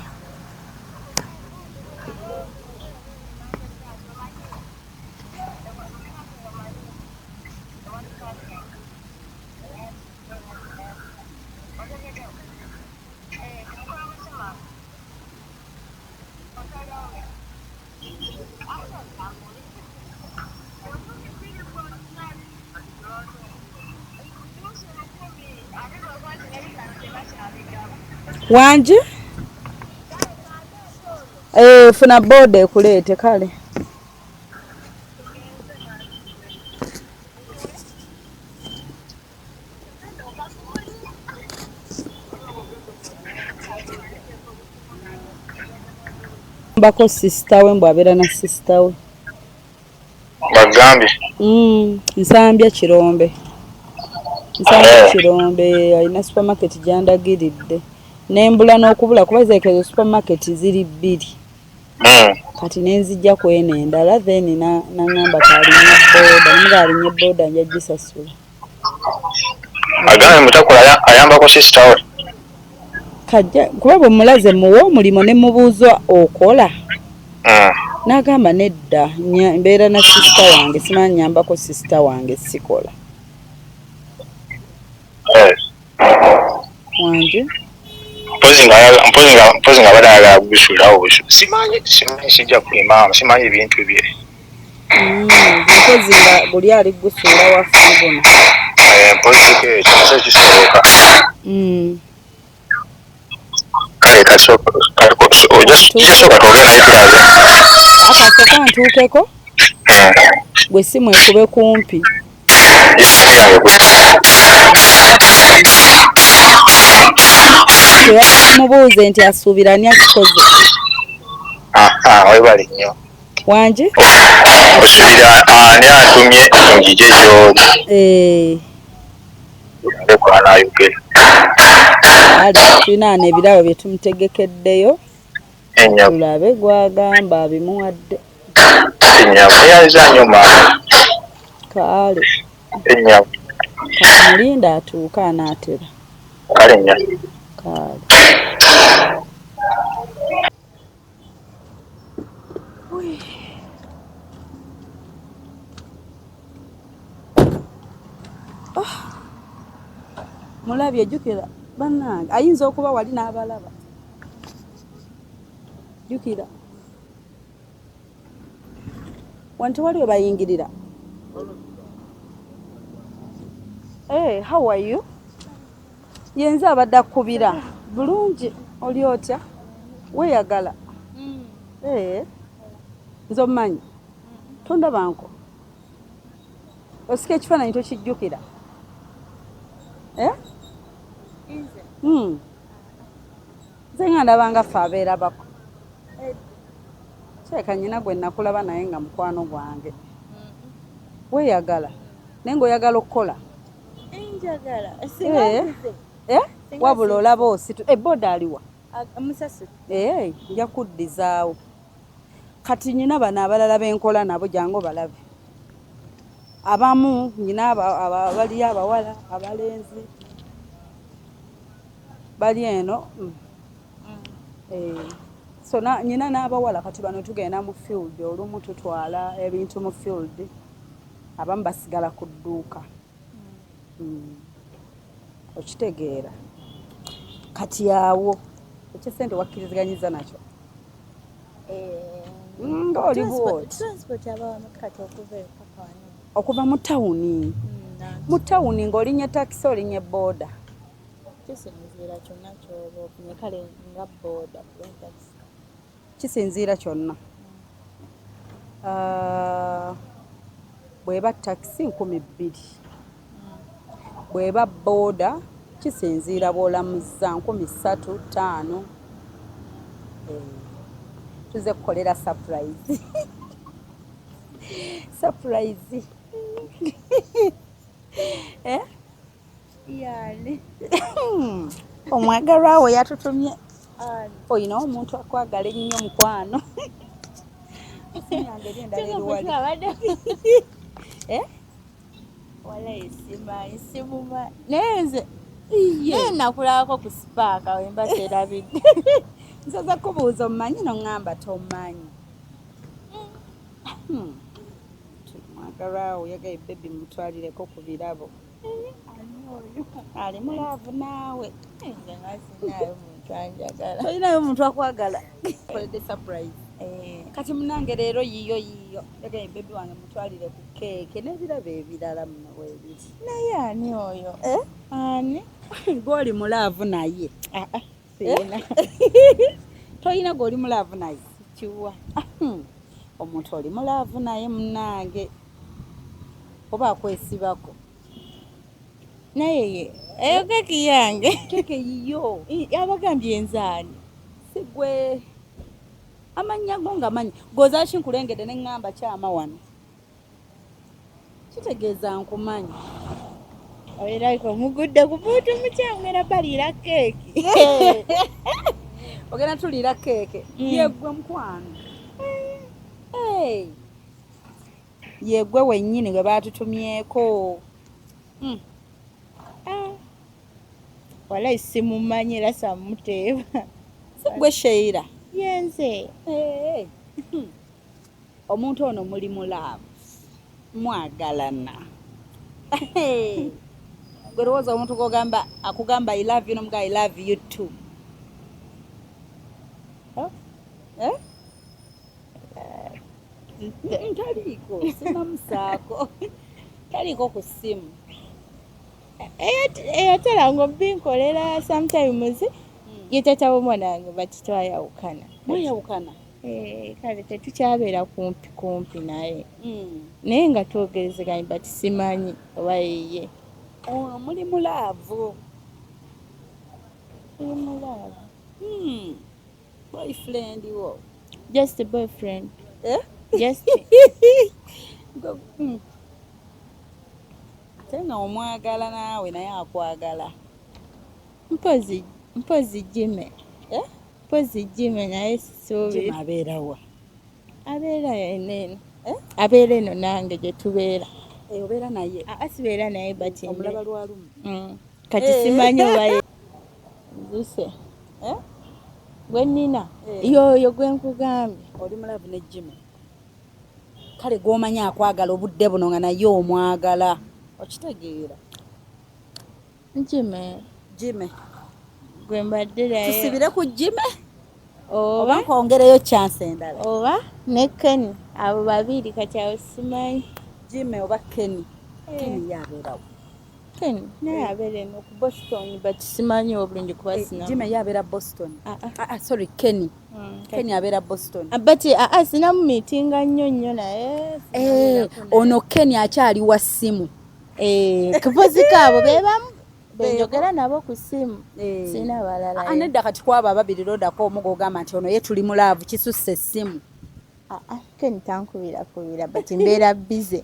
Wanji? Funa boda ekuleete kale. Mbako sister we mbwabera na sister we. Bagambye. Nsambya Kirombe. Alina supermarket gyandagiridde. Nembula n'okubula kuba zeekezo supermarket ziri 2. Kati nenzijja ku eno endala then nangamba kalinye boda nga alinye boda nja gisasula. Agambye mutakola ayambako sister we. Kajja kuba bwe mulaze muwa omulimu ne mubuuzwa okola. N'agamba nedda mbeera na sister wange simanyi nyambako sister wange sikola. Wanji? Mpozi nga badala gusulawo simanyi sijja kulimba simanyi ebintu bye. Mpozi nga buli ali gusula wafuna. Mpozi ke kyose kisoboka. Kale kasooka ojja Soka tugenda tulabe. Akasooka ntuukeko gwe simu ekube kumpi. Mubuuze nti asuubira ani akikoze. Webale nnyo. Wanje? Osuubira ani atumye ngije gy'oli. Ndeko anayogera. Tulina ebirabo bye tumutegekeddeyo. Tulabe gwagamba abimuwadde. Ennyama yaza nnyo maama. Kale. Ennyama. Mulinda atuuka anaatera. Kale nnyo. Kale. Mulabye jjukira bannange ayinza okuba wali n'abalaba. Jjukira wanti wali we bayingirira. Hey, how are you? Yenza abadde akkubira bulungi oli otya weeyagala. Nze omumanyi tondabanko osika ekifaananyi tokijjukira. Nze nga ndabanga ffe abeerabako. Kyeka nnyina gwe nakulaba naye nga mukwano gwange. Weeyagala naye ng'oyagala okukola. Wabula olaba ositu ebboda aliwa nja kuddizaawo. Kati nnyina bano abalala benkola nabo jangu balabe. Abamu nnyina bali abawala abalenzi bali eno. So nnyina n'abawala kati bano tugenda mu field olumu tutwala ebintu mu field abamu basigala ku dduuka. Okitegeera kati awo ekyesente wakkiriziganyiza nakyo. Ng'oli bwoti okuva mu tawuni. Mu tawuni ng'olinya takisi olinya booda. Kisinziira kyonna ky'oba ofunye kale nga booda kisinziira kyonna. Bw'eba takisi 2,000. Bw'eba booda kisinziira bw'olamuzza 3,000, 5,000. Tuze kukolera surprise. Surprise. Yani omwagalwa we yatutumye. Oyina omuntu akwagala ennyo mukwano. wala isimuma nenze nakulabako ku sipaaka wemba terabidde. Nsaza kubuuza omumanyi noŋŋamba tomumanyi. Mwagalwawo yagaye bebi mutwalireko ku birabo. Ali mulaavu naawe. Tolinayo omuntu akwagala. Koledde surprise. Kati munange leero yiyo yagaye bebi wange mutwalire ku keeke n'ebirabo ebirala muno weebiri. Naye ani oyo? Ani? Gw'oli mulaavu naye. Sina. Toyina gw'oli mulaavu naye. Kiwa. Omuntu oli mulaavu naye munnange oba akwesibako. Naye eyo keeki yange. Keeke yiyo. Abagambye enzaani. Si gwe amanya go nga manyi. Gozaaki nkulengedde ne ŋŋamba kyama wano. Kitegeeza nkumanyi. Obeerako mugudde ku buutu mukyangera baliira keeki. Ogenda tuliira keeke. Yeggwe mukwano. Yeggwe wennyini gwe baatutumyeko. Wala isimumanyi era samuteeba. Si gwe Sheira. Yenze. Omuntu ono muli mulaavu. Mwagalana. Gwe lowooza omuntu akugamba I love you n'omuga I love you too. Taliiko, sinamusaako. Taliiko ku ssimu. Eyatala ngo binkolera sometimes ye tata w'omwana wange bakitwayawukana. mweyawukana kale tetukyabeera kumpi naye naye nga twogerezeganye but simanyi oba yiye muli mulaavu boyfriend wo just a boyfriend just tenga omwagala naawe naye akwagala mpozi Jime mpozi Jime naye sisuubira Jima abeerawa abeera eno abeera eno nange gye tubeera obeera naye asibeera naye bati omulaba lwalumu kati simanyi oba zuse gwe nnina yoyo gwe nkugambye oli mulavu ne Jima kale gw'omanyi akwagala obudde buno nga naye omwagala okitegeera Jime gwe mbadde naye tusibire ku Jime oba oba nkongereyo chance endala oba ne Ken abo babiri kati awo simanyi Jime oba Kenny yabeerawo Ken naye abeera eno ku Boston but simanyi obulungi kuba sinamu Jime yabeera Boston sorry Kenny abeera Boston but sinamu miitinga nnyo naye ono Kenny akyali wa ssimu kupozi kaabo bebamu benjogera nabo ku simu sina balala nedda kati kwaba ababiri lodako omu gogamba nti ono ye tuli mulaavu kisusse essimu Ken tankubira but mbeera bize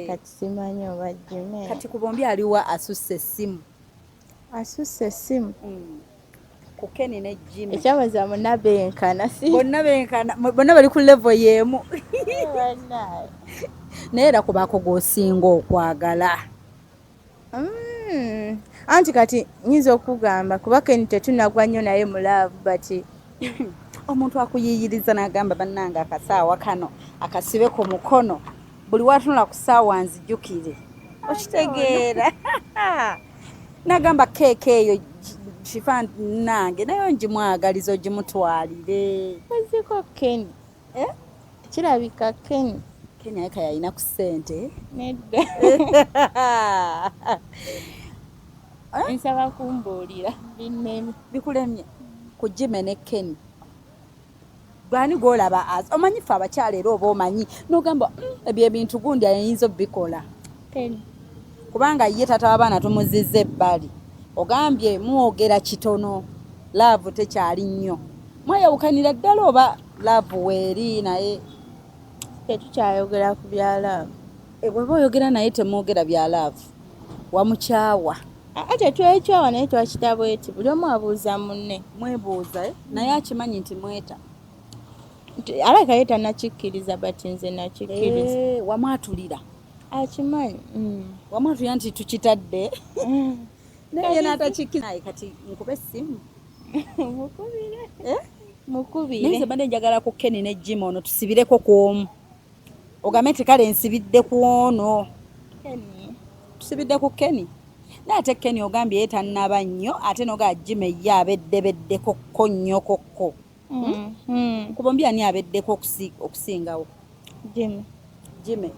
kati simanyi oba Jime kati ku bombi aliwa asusse essimu ku Kenny ne Jime ekyabaza muna benkana si bonna bali ku level y'emu naye era kubaako gw'osinga okwagala anti kati nyinza okugamba kuba Ken tetunagwa nnyo naye mulaavu but omuntu akuyiyiriza n'agamba bannange akasaawa kano akasibe ku mukono buli watunula ku saawa nzijjukire okitegeera n'agamba keeka eyo kifa nange naye ngimwagaliza ogimutwalire oziko Ken kirabika Ken naye kayalina ku ssente nedda nsaba kumbuulira binnemi bikulemye ku Jime ne Kenny bwani gwolaba omanyi fe abakyala era oba omanyi n'ogamba ebyo ebintu gundi ayinza obikola kubanga ye tata w'abaana tumuzizza ebbali ogambye mwogera kitono laavu tekyali nnyo mweyawukanira ddala oba laavu weeri naye tetukyayogera ku bya laavu bweba oyogera naye temwogera bya laavu wamukyawa tetwekyawa naye twakitabo eti buli omu abuuza munne mwebuuza naye akimanyi nti mweta alaka ye tanakikkiriza but nze nakikkiriza wamwatulira akimanyi wamwatulira nti tukitadde naye n'atakikkiriza kati nkube essimu mukubire naye nze mbadde njagala ku Kenny ne Jime ono tusibireko ku omu ogambe nti kale nsibidde ku ono tusibidde ku Kenny naye ate Kenny ogambye ye tannaba nnyo ate noga Jime ye abeddebeddekokko nnyokokko ku bombi ani abeddeko okusingawo Jime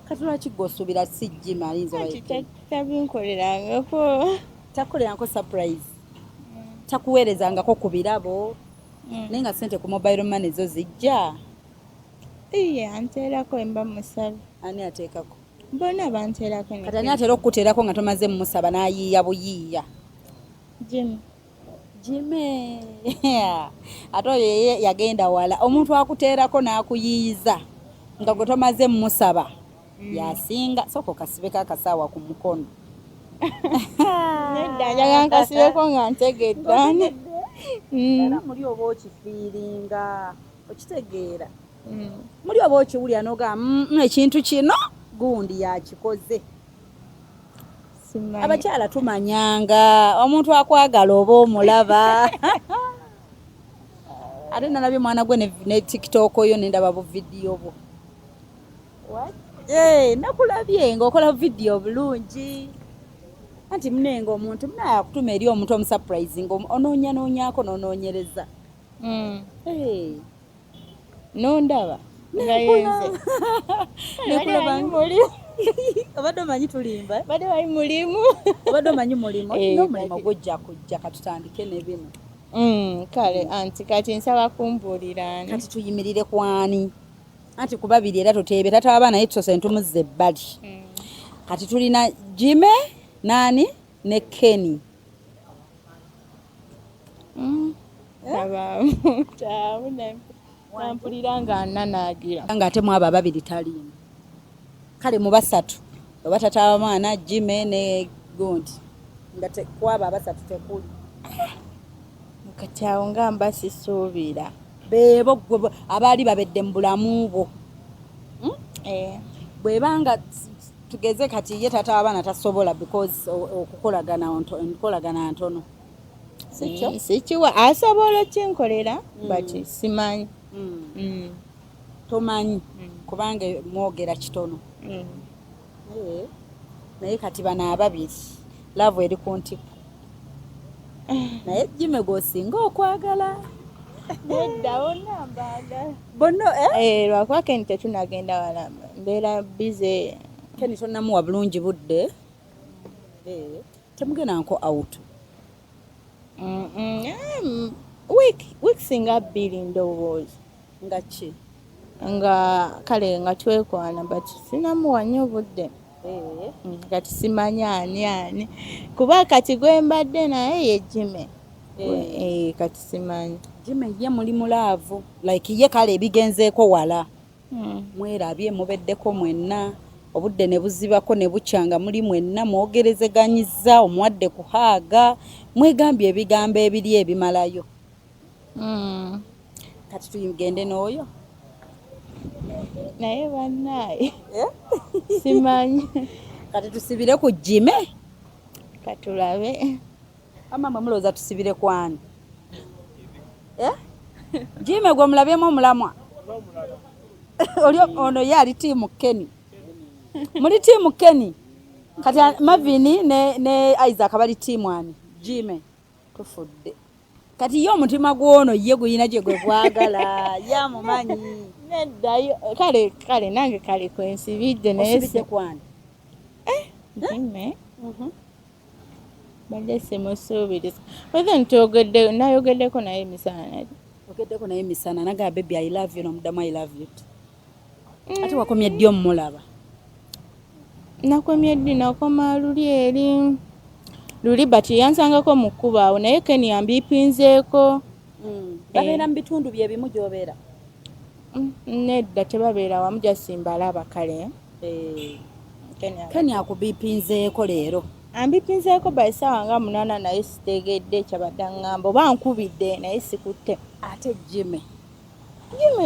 kati lwaki gw'osuubira si Jime ayinza tabinkolerangako takolerangako surprise takuweerezangako ku birabo naye nga sente ku mobile money zo zijja anteerako emba musabe ani ateekako bonna banteerako kati ani atera okukuteerako nga tomaze mumusaba n'ayiiya buyiiya Jime ate oyo ye yagenda wala omuntu akuteerako n'akuyiiyiza nga gwe tomaze mumusaba yasinga sooka okasibeko akasaawa ku mukono nedda njagala nkasibeko nga ntegeddaani era muli oba okifiiringa okitegeera muli oba okiwulira n'ogamba ekintu kino gundi yakikoze abakyala tumanyanga omuntu akwagala oba omulaba ate nalabye mwana gwe ne TikTok yo nendaba bu vidiyo bwo nakulabye ng'okola vidiyo bulungi anti munenga omuntu munaye akutuma eri omuntu omusurprising onoonyanoonyako n'onoonyereza nondaba nga yenze obadde omanyi tulimba badde bali mulimu obadde omanyi mulimu n'omulimu gwojja kujja katutandike ne bino kale anti kati nsaba kumbuulira ani. Kati tuyimirire ku ani? Anti ku babiri era tuteebe tata w'abaana ye tusose ntumuzza ebbali. Kati tulina Jime nani ne Kenny. Wampulira nga nnanaagira. Ng'ate mu abo ababiri taliimu. Kale mu basatu oba tata w'abaana Jime ne Gondi. Nga kwabo abasatu tekuli. Kati awo nga mba sisuubira. Beebo abaali babedde mu bulamu bwo. Bwebanga tugeze kati ye tata w'abaana tasobola because okukolagana ntono. Sikiwa asobola kinkolera but simanyi. Tomanyi kubanga mwogera kitono. Naye kati bano ababiri laavu eri ku ntiko. Naye Jime gw'osinga okwagala. Nedda wonna mbaagala. Bono lwakuba Kenny tetunagenda wala mbeera bize. Kenny tonnamuwa bulungi budde. Temugenda nko out. Week singa bbiri ndowooza. Nga ki? Nga kale nga twekwana but sinamuwa nnyo budde. Kati simanyi ani kuba kati gwe mbadde naye ye Jime. Kati simanyi. Jime ye muli mulaavu like ye kale ebigenzeeko wala. Mwerabye mubeddeko mwenna obudde ne buzibako ne bukyanga muli mwenna mwogerezeganyizza omuwadde kuhaaga mwegambye ebigambo ebiri ebimalayo. Kati tuyigende n'oyo. Naye bannaaye simanyi. Kati tusibire ku Jime. Katulabe. Amama mulooza tusibire ku ani? Jime gwe mulabyemu omulamwa. Oli ono ye ali tiimu Kenny. Muli tiimu Kenny. Kati Mavini ne Isaac bali tiimu ani? Jime. Tufudde. Kati ye omutima gw'ono ye guyina gye gwe gwagala. Yamumanyi. Neddayo kale nange kale kwensibidde naye Osibidde ku ani? Jime. Badde simusuubiriza. Whether nayogeddeko naye misana. Ogeddeko naye misana naga baby I love you n'omuddamu I love you. Ate wakomye ddi omulaba? Nakomye ddi nakoma luli bati yansangako mu kkubo awo naye Kenny yambipinzeeko. Babeera mu bitundu bye bimu gy'obeera? Nedda tebabeera wamu jasimbalaba kale. Kenny akubipinzeeko leero. Ambipinzeeko baisaawa nga 8 naye sitegedde kyabadde ngamba oba nkubidde naye sikutte. Ate Jime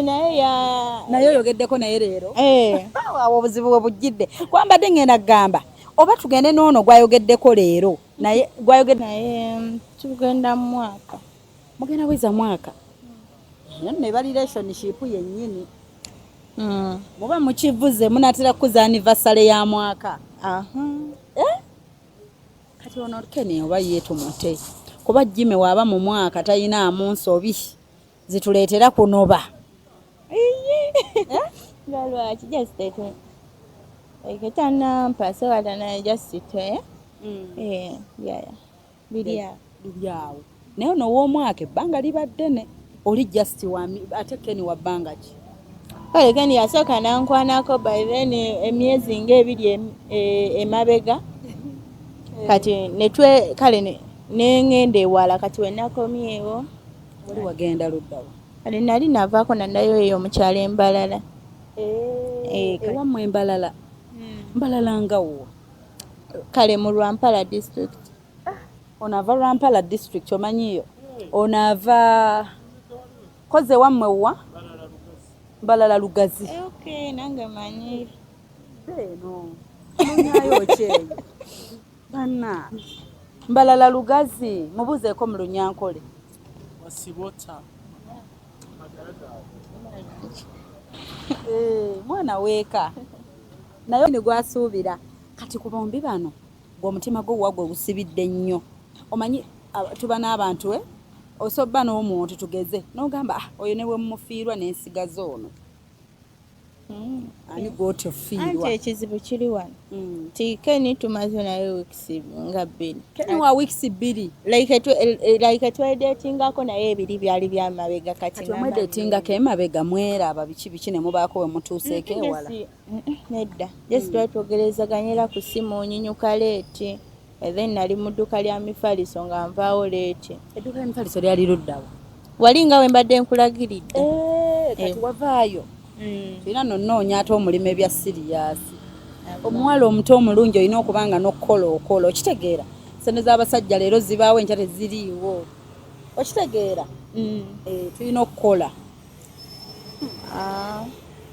naye oyogeddeko naye leero. Awo obuzibu bwe bujjidde kwambadde ngenda kugamba oba tugende n'ono gwayogeddeko leero naye tugenda mu mwaka. Mugenda weza mwaka. Ne bali relationship yennyini. Muba mukivuze munatera kuza anniversary ya mwaka. Kati ono Kenny oba yeetumute kuba Jime waaba mu mwaka tayinaamu nsobi zituleetera kunoba. Lwaki just eketanampa so watana just biri awo. Naye ono w'omwaka ebbanga liba ddene oli just ate Kenny wa bbanga ki? Kale Kenny yasooka nankwanako by then emyezi ng'ebiri emabega. Kati kale nengenda ewala kati wenakomyewo. Oli wagenda luddawa? Kale nali navaako nandayo eyo mukyalo Embalala. Ewammwe Embalala? Mbalala nga wo? Kale mu Lwampala district. Onaava Lwampala district omanyiyo? Onaava koze wammwe wa? Mbalala Lugazi. Nange manyi. No. Munyayo kyeyo. Bana. Mbalala Lugazi mubuzeeko mu Lunyankole. Wasibota. Mwana weeka. Nayo ne gwasuubira. Kati ku bombi bano gw'omutima gwo wagwe gusibidde nnyo. Omanyi tuba n'abantu osobba n'omuntu tugeze n'ogamba oyo ne bwe mumufiirwa n'ensigazo ono. ani gwoti ofiirwa anti ekizibu kiri wano ti Keni tumaze naye weeks nga 2 Keni wa weeks 2 like twedetingako naye ebiri byali byamabega kati mweddetingako emabega mweraba biki ne mubaako we mutuuseeko ewala nedda just twatwogerezaganyira ku simu onyinyuka leeti then nali mu dduuka lya mifaliso nga nvaawo leeti edduuka ly'emifaliso lyali luddawa wali nga we mbadde nkulagiridde kati wavaayo era nonnoonya ate omulimu ebya siriyasi omuwala omuto omulungi olina okuba nga n'okukola okitegeera sente z'abasajja leero zibaawo enkya teziriiwo okitegeera tulina okukola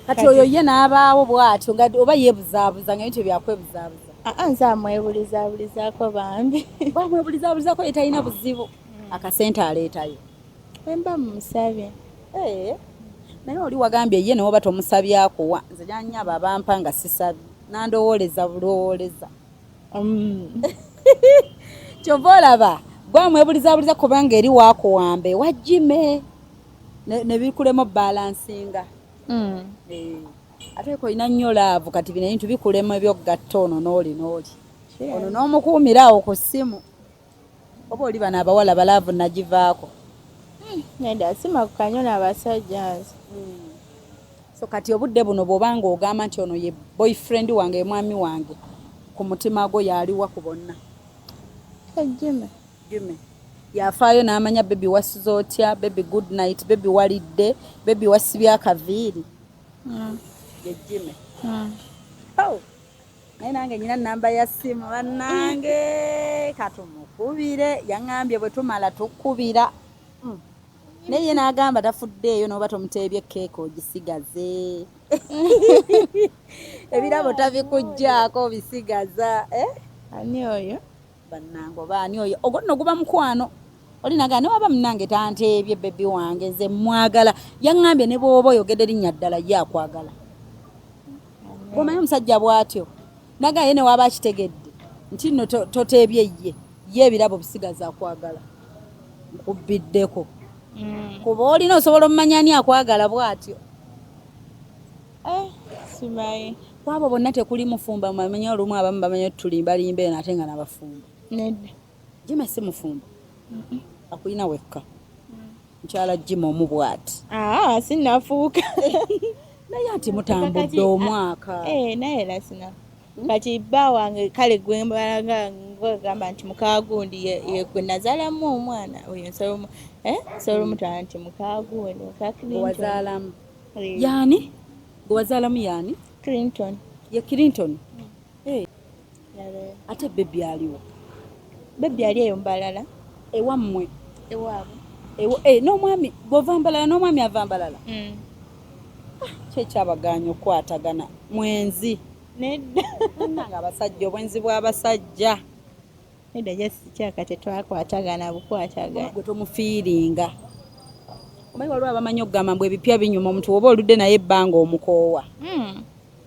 kati oyo ye n'abaawo bw'atyo oba yeebuzaabuza nga bityo byakwebuzaabuza nze amwebulizabulizaako bambi bamwebulizabulizaako ye talina buzibu akasente aleetayo wemba mumusabye naye oli wagambye ye newoba tomusabye akuwa nze janyaba abampa nga sisabye nandowooleza bulowooleza kyova olaba gwamwebulizabuliza kubanga eri waakuwambe wajjime ne bikulemu balansinga ate ko olina nnyo laavu kati bino ebintu bikulemu ebyogatta ono n'oli ono n'omukuumira awo ku ssimu oba oli bano abawala balaavu nagivaako nedda sima ku kanyola abasajja nze so kati obudde buno bw'obanga ogamba nti ono ye boyfriend wange mwami wange ku mutima gwo yaliwa ku bonna Jimmy yafaayo n'amanya bebi wasize otya bebi good night bebi walidde bebi wasibye akaviiri ye Jimmy naye nange nyina namba ya ssimu bannange katumukubire yaŋŋambye bwe tumala tukubira naye n'agamba tafuddeeyo n'oba tomuteebye keeka ogisigaze ebirabo tabikugjaako bisigaza ani oyo bannange oba ani oyo ogwo nno guba mukwano olinaga ne waba munnange tanteebye bebi wange nze mwagala yaŋŋambye ne bw'oba oyogedde linnya ddala ye akwagala bw'omanyi omusajja bw'atyo naga ye ne waba akitegedde nti nno toteebye ye ebirabo bisigaza akwagala nkubbiddeko kuba olina osobola omumanya ani akwagala bw'atyo simanyi kwabo bonna tekuli mufumba mumanya olumu abamu bamanya tulimbalimba eno ate nga nabafumba nedda Jimmy si mufumba akulina wekka mukyala Jimmy omu bw'ati sinnafuuka naye ati mutambudde omwaka naye nasina kati bba wange kale gwembalaga ngagamba nti mukaagundi yegwe nazaalamu omwana oyo nsolomutwala nti mukaagundi wazaalamu yaani gwewazaalamu yaani Clinton ye Clinton ate bebi aliwo bebi ali eyo mbalala ewammwe ewaabwe n'omwami gw'ova mbalala n'omwami ava mbalala kyekyabaganya okukwatagana mwenzi nedda nga abasajja obwenzi bw'abasajja nedda kyaka tetwakwatagana bukwatagana gwe tomufiiringa omanyi waliwo abamanyi okugamba mbu ebipya binyuma omuntu oba oludde naye ebbanga omukoowa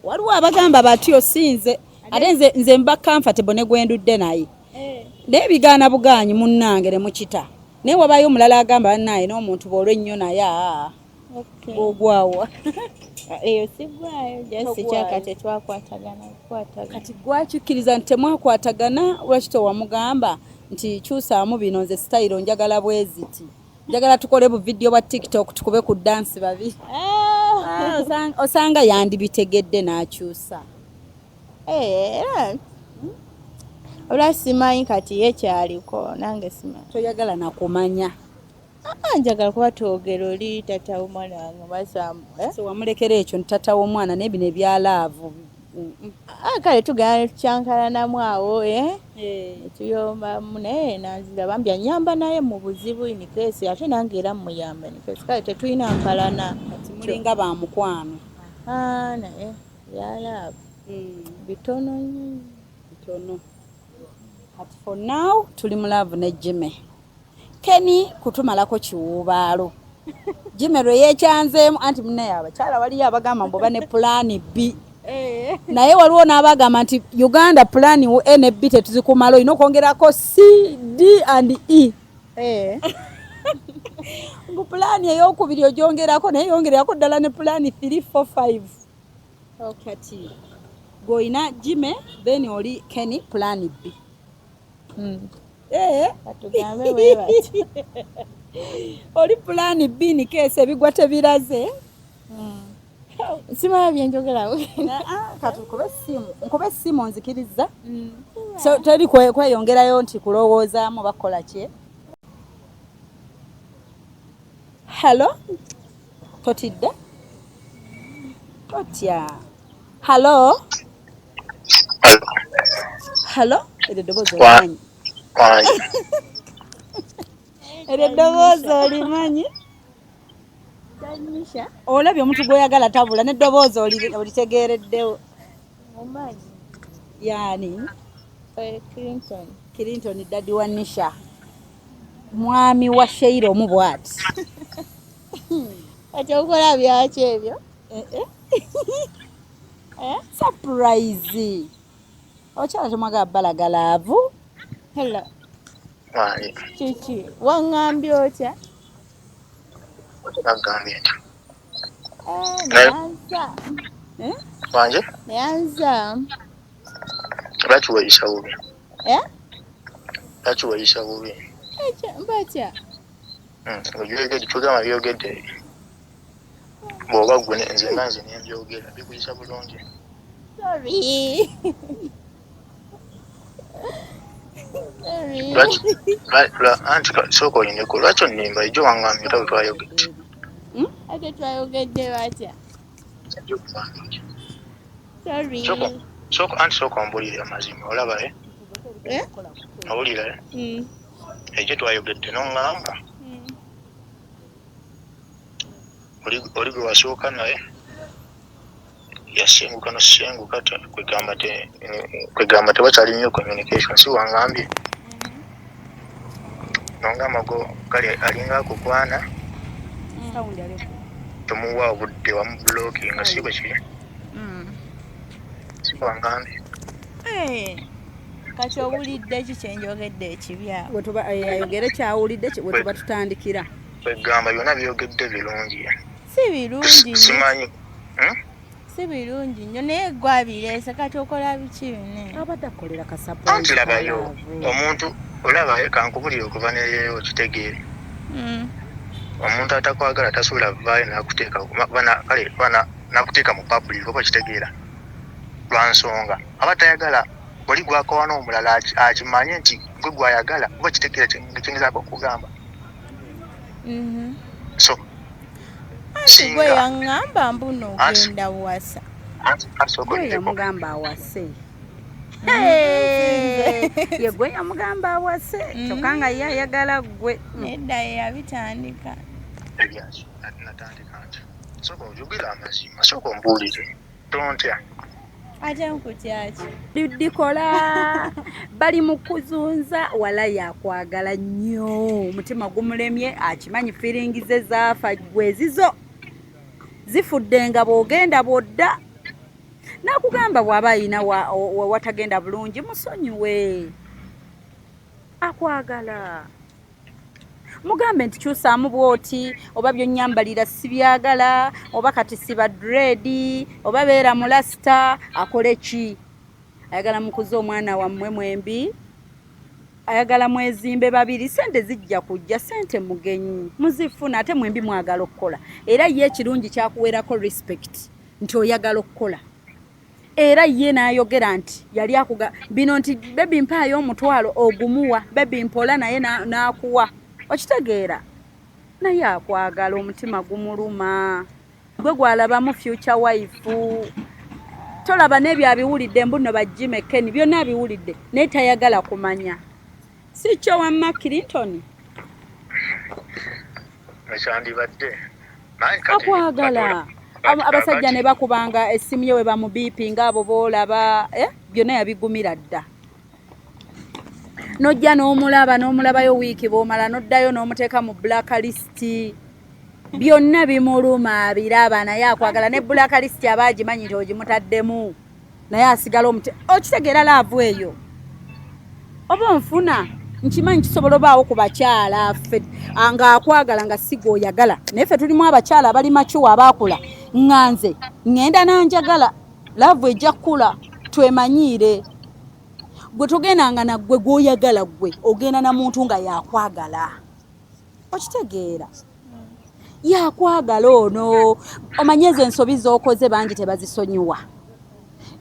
waliwo abagamba batyo sinze ate nze mba comfortable ne gwendudde naye naye bigaana bugaanyi munnange ne mukita naye wabayo omulala agamba bannaye n'omuntu bw'olwennyo naye ogwawa eyo sigwayo jasi kyaka tetwakwatagana kati gwakikkiriza nti temwakwatagana lwaki tewamugamba nti kyusaamu bino nze sitayiro njagala bweziti njagala tukole bu video bwa TikTok tukube ku dansi babiri osanga yandibitegedde n'akyusa olwa simanyi kati ye kyaliko nange simanyi toyagala nakumanya njagala kuba twogera oli tata w'omwana wange basamu so wamulekera ekyo nti tata w'omwana n'ebino ebyalaavu kale tugana tukyankalanamu awo tuyombamu naye nanzira bambi anyamba naye mu buzibu inikesi ate nange era muyamba inikesi kale tetulina nkalana mulinga ba mukwano naye byalaavu bitono kati for now tuli mu laavu ne Jimmy Keni kutumalako kiwubaalo Jimmy lwe yeekyanzeemu anti munnaye abakyala waliyo abagamba mboba ne pulaani B naye waliwo n'abagamba nti Uganda pulaani A ne B tetuzikumala olina okwongerako C, D and E ngu pulaani ey'okubiri ogyongerako naye yongerako ddala ne pulaani 3, 4, 5 kati goina Jime then oli Kenny plan B. Katugambe bwe bati. Oli plan B ni kese bigwa tebiraze. Sima byenjogera. Kati nkube simu nzikiriza. So teri kweyongerayo nti kulowooza mu bakola ki. Hello? Totidde? Totya. Hello? Hello? Eddoboozi olimanyi? Eddoboozi olimanyi? Olabye omuntu gw'oyagala tabula n'eddoboozi olitegeereddewo. Omanyi. Yani? Clinton Daddy wa Nisha. Mwami wa Sheila omubwati. Ati okola byaki ebyo? Surprise. Okyala temwagala balagalaavu. Hello. Wali. Kiki. Wangambye otya? Nagambye nti. Nayanza. Wanje? Nayanza. Lwaki weeyisa bubi? Lwaki weeyisa bubi? Mbatya. Obyogedde tugamba byogedde. Bw'oba ggwe nze nga nze nembyogera bikuyisa bulungi. Sorry. Anti sooka olineko lwaki onnimba ejjo wangambye tawe twayogedde. Ate twayogedde batya? Sorry. Sooka ombulire amazima olaba owulira ejjo twayogedde n'oŋŋamba oli gwe wasooka naye yasenguka nosenguka kwegamba tewakyali nnyo communication si wangambye n'ongamba go kale alinga akukwana tomuwa obudde wamubulokinga si bwe kiri si wangambye kati owulidde ki kyenjogedde ekibyawo Ayogere kyawulidde we tuba tutandikira. kwegamba byonna byogedde birungi si birungi simanyi si birungi nnyo naye gwabireese kati okola biki bine Abadde akolera ka surprise. anti labayo omuntu olabayo kankubulire okuva neyeyo kitegeere omuntu atakwagala tasula vaayo nakuteeka mu public oba kitegeera lwansonga aba tayagala oli gwakowa n'omulala akimanye nti gwe gwayagala oba kitegeera kyengezaako okugamba so anti gwe yaŋŋamba mbuno ogenda wasa Gwe yamugamba awase. Ye gwe yamugamba awase. Kyokka nga ye ayagala gwe. nedda ye yabitandika ebyaki natandika nti sooka ojogera amazima sooka ombuulire tontya ate nkutyaki Dikola bali mu kuzunza wala yakwagala nnyo omutima gumulemye akimanyi feeling ze zaafa gwezizo zifudde nga bw'ogenda bw'odda nakugamba bw'aba ayina watagenda bulungi musonyiwe akwagala mugambe nti kyusaamu bw'oti oba byonnyambalira sibyagala oba kati siba dreadi oba beera mu lasita akole ki ayagala mukuza omwana wammwe mwembi ayagala mwezimbe babiri sente zijja kujja sente mugenyi muzifuna ate mwembi mwagala okukola era ye ekirungi kyakuweerako respect nti oyagala okukola era ye n'ayogera nti yali akuga bino nti bebi mpaayo omutwalo ogumuwa bebi mpola naye n'akuwa okitegeera naye akwagala omutima gumuluma gwe gwalabamu future wife tolaba n'ebyo abiwulidde mbuno bajime Ken byonna abiwulidde naye tayagala kumanya si kyo wamma Clinton ekyandibadde akwagala abasajja ne bakubanga essimu ye we bamubiipinga abo boolaba byonna yabigumira dda nojja n'omulabayo wiiki bw'omala noddayo n'omuteeka mu blacklist byonna bimuluma abiraba naye akwagala ne blacklist aba agimanyi nti ogimutaddemu naye asigala okitegeera laavu eyo oba onfuna nkimanyi kisobola obaawo ku bakyala ffe nga akwagala nga si g'oyagala naye ffe tulimu abakyala abali macuwa abaakula nganze ngenda nanjagala love ejja kula twemanyiire gwe togendanga naggwe gw'oyagala gwe ogenda na muntu nga yakwagala okitegeera yakwagala ono omanye ezo ensobi z'okoze bangi tebazisonyiwa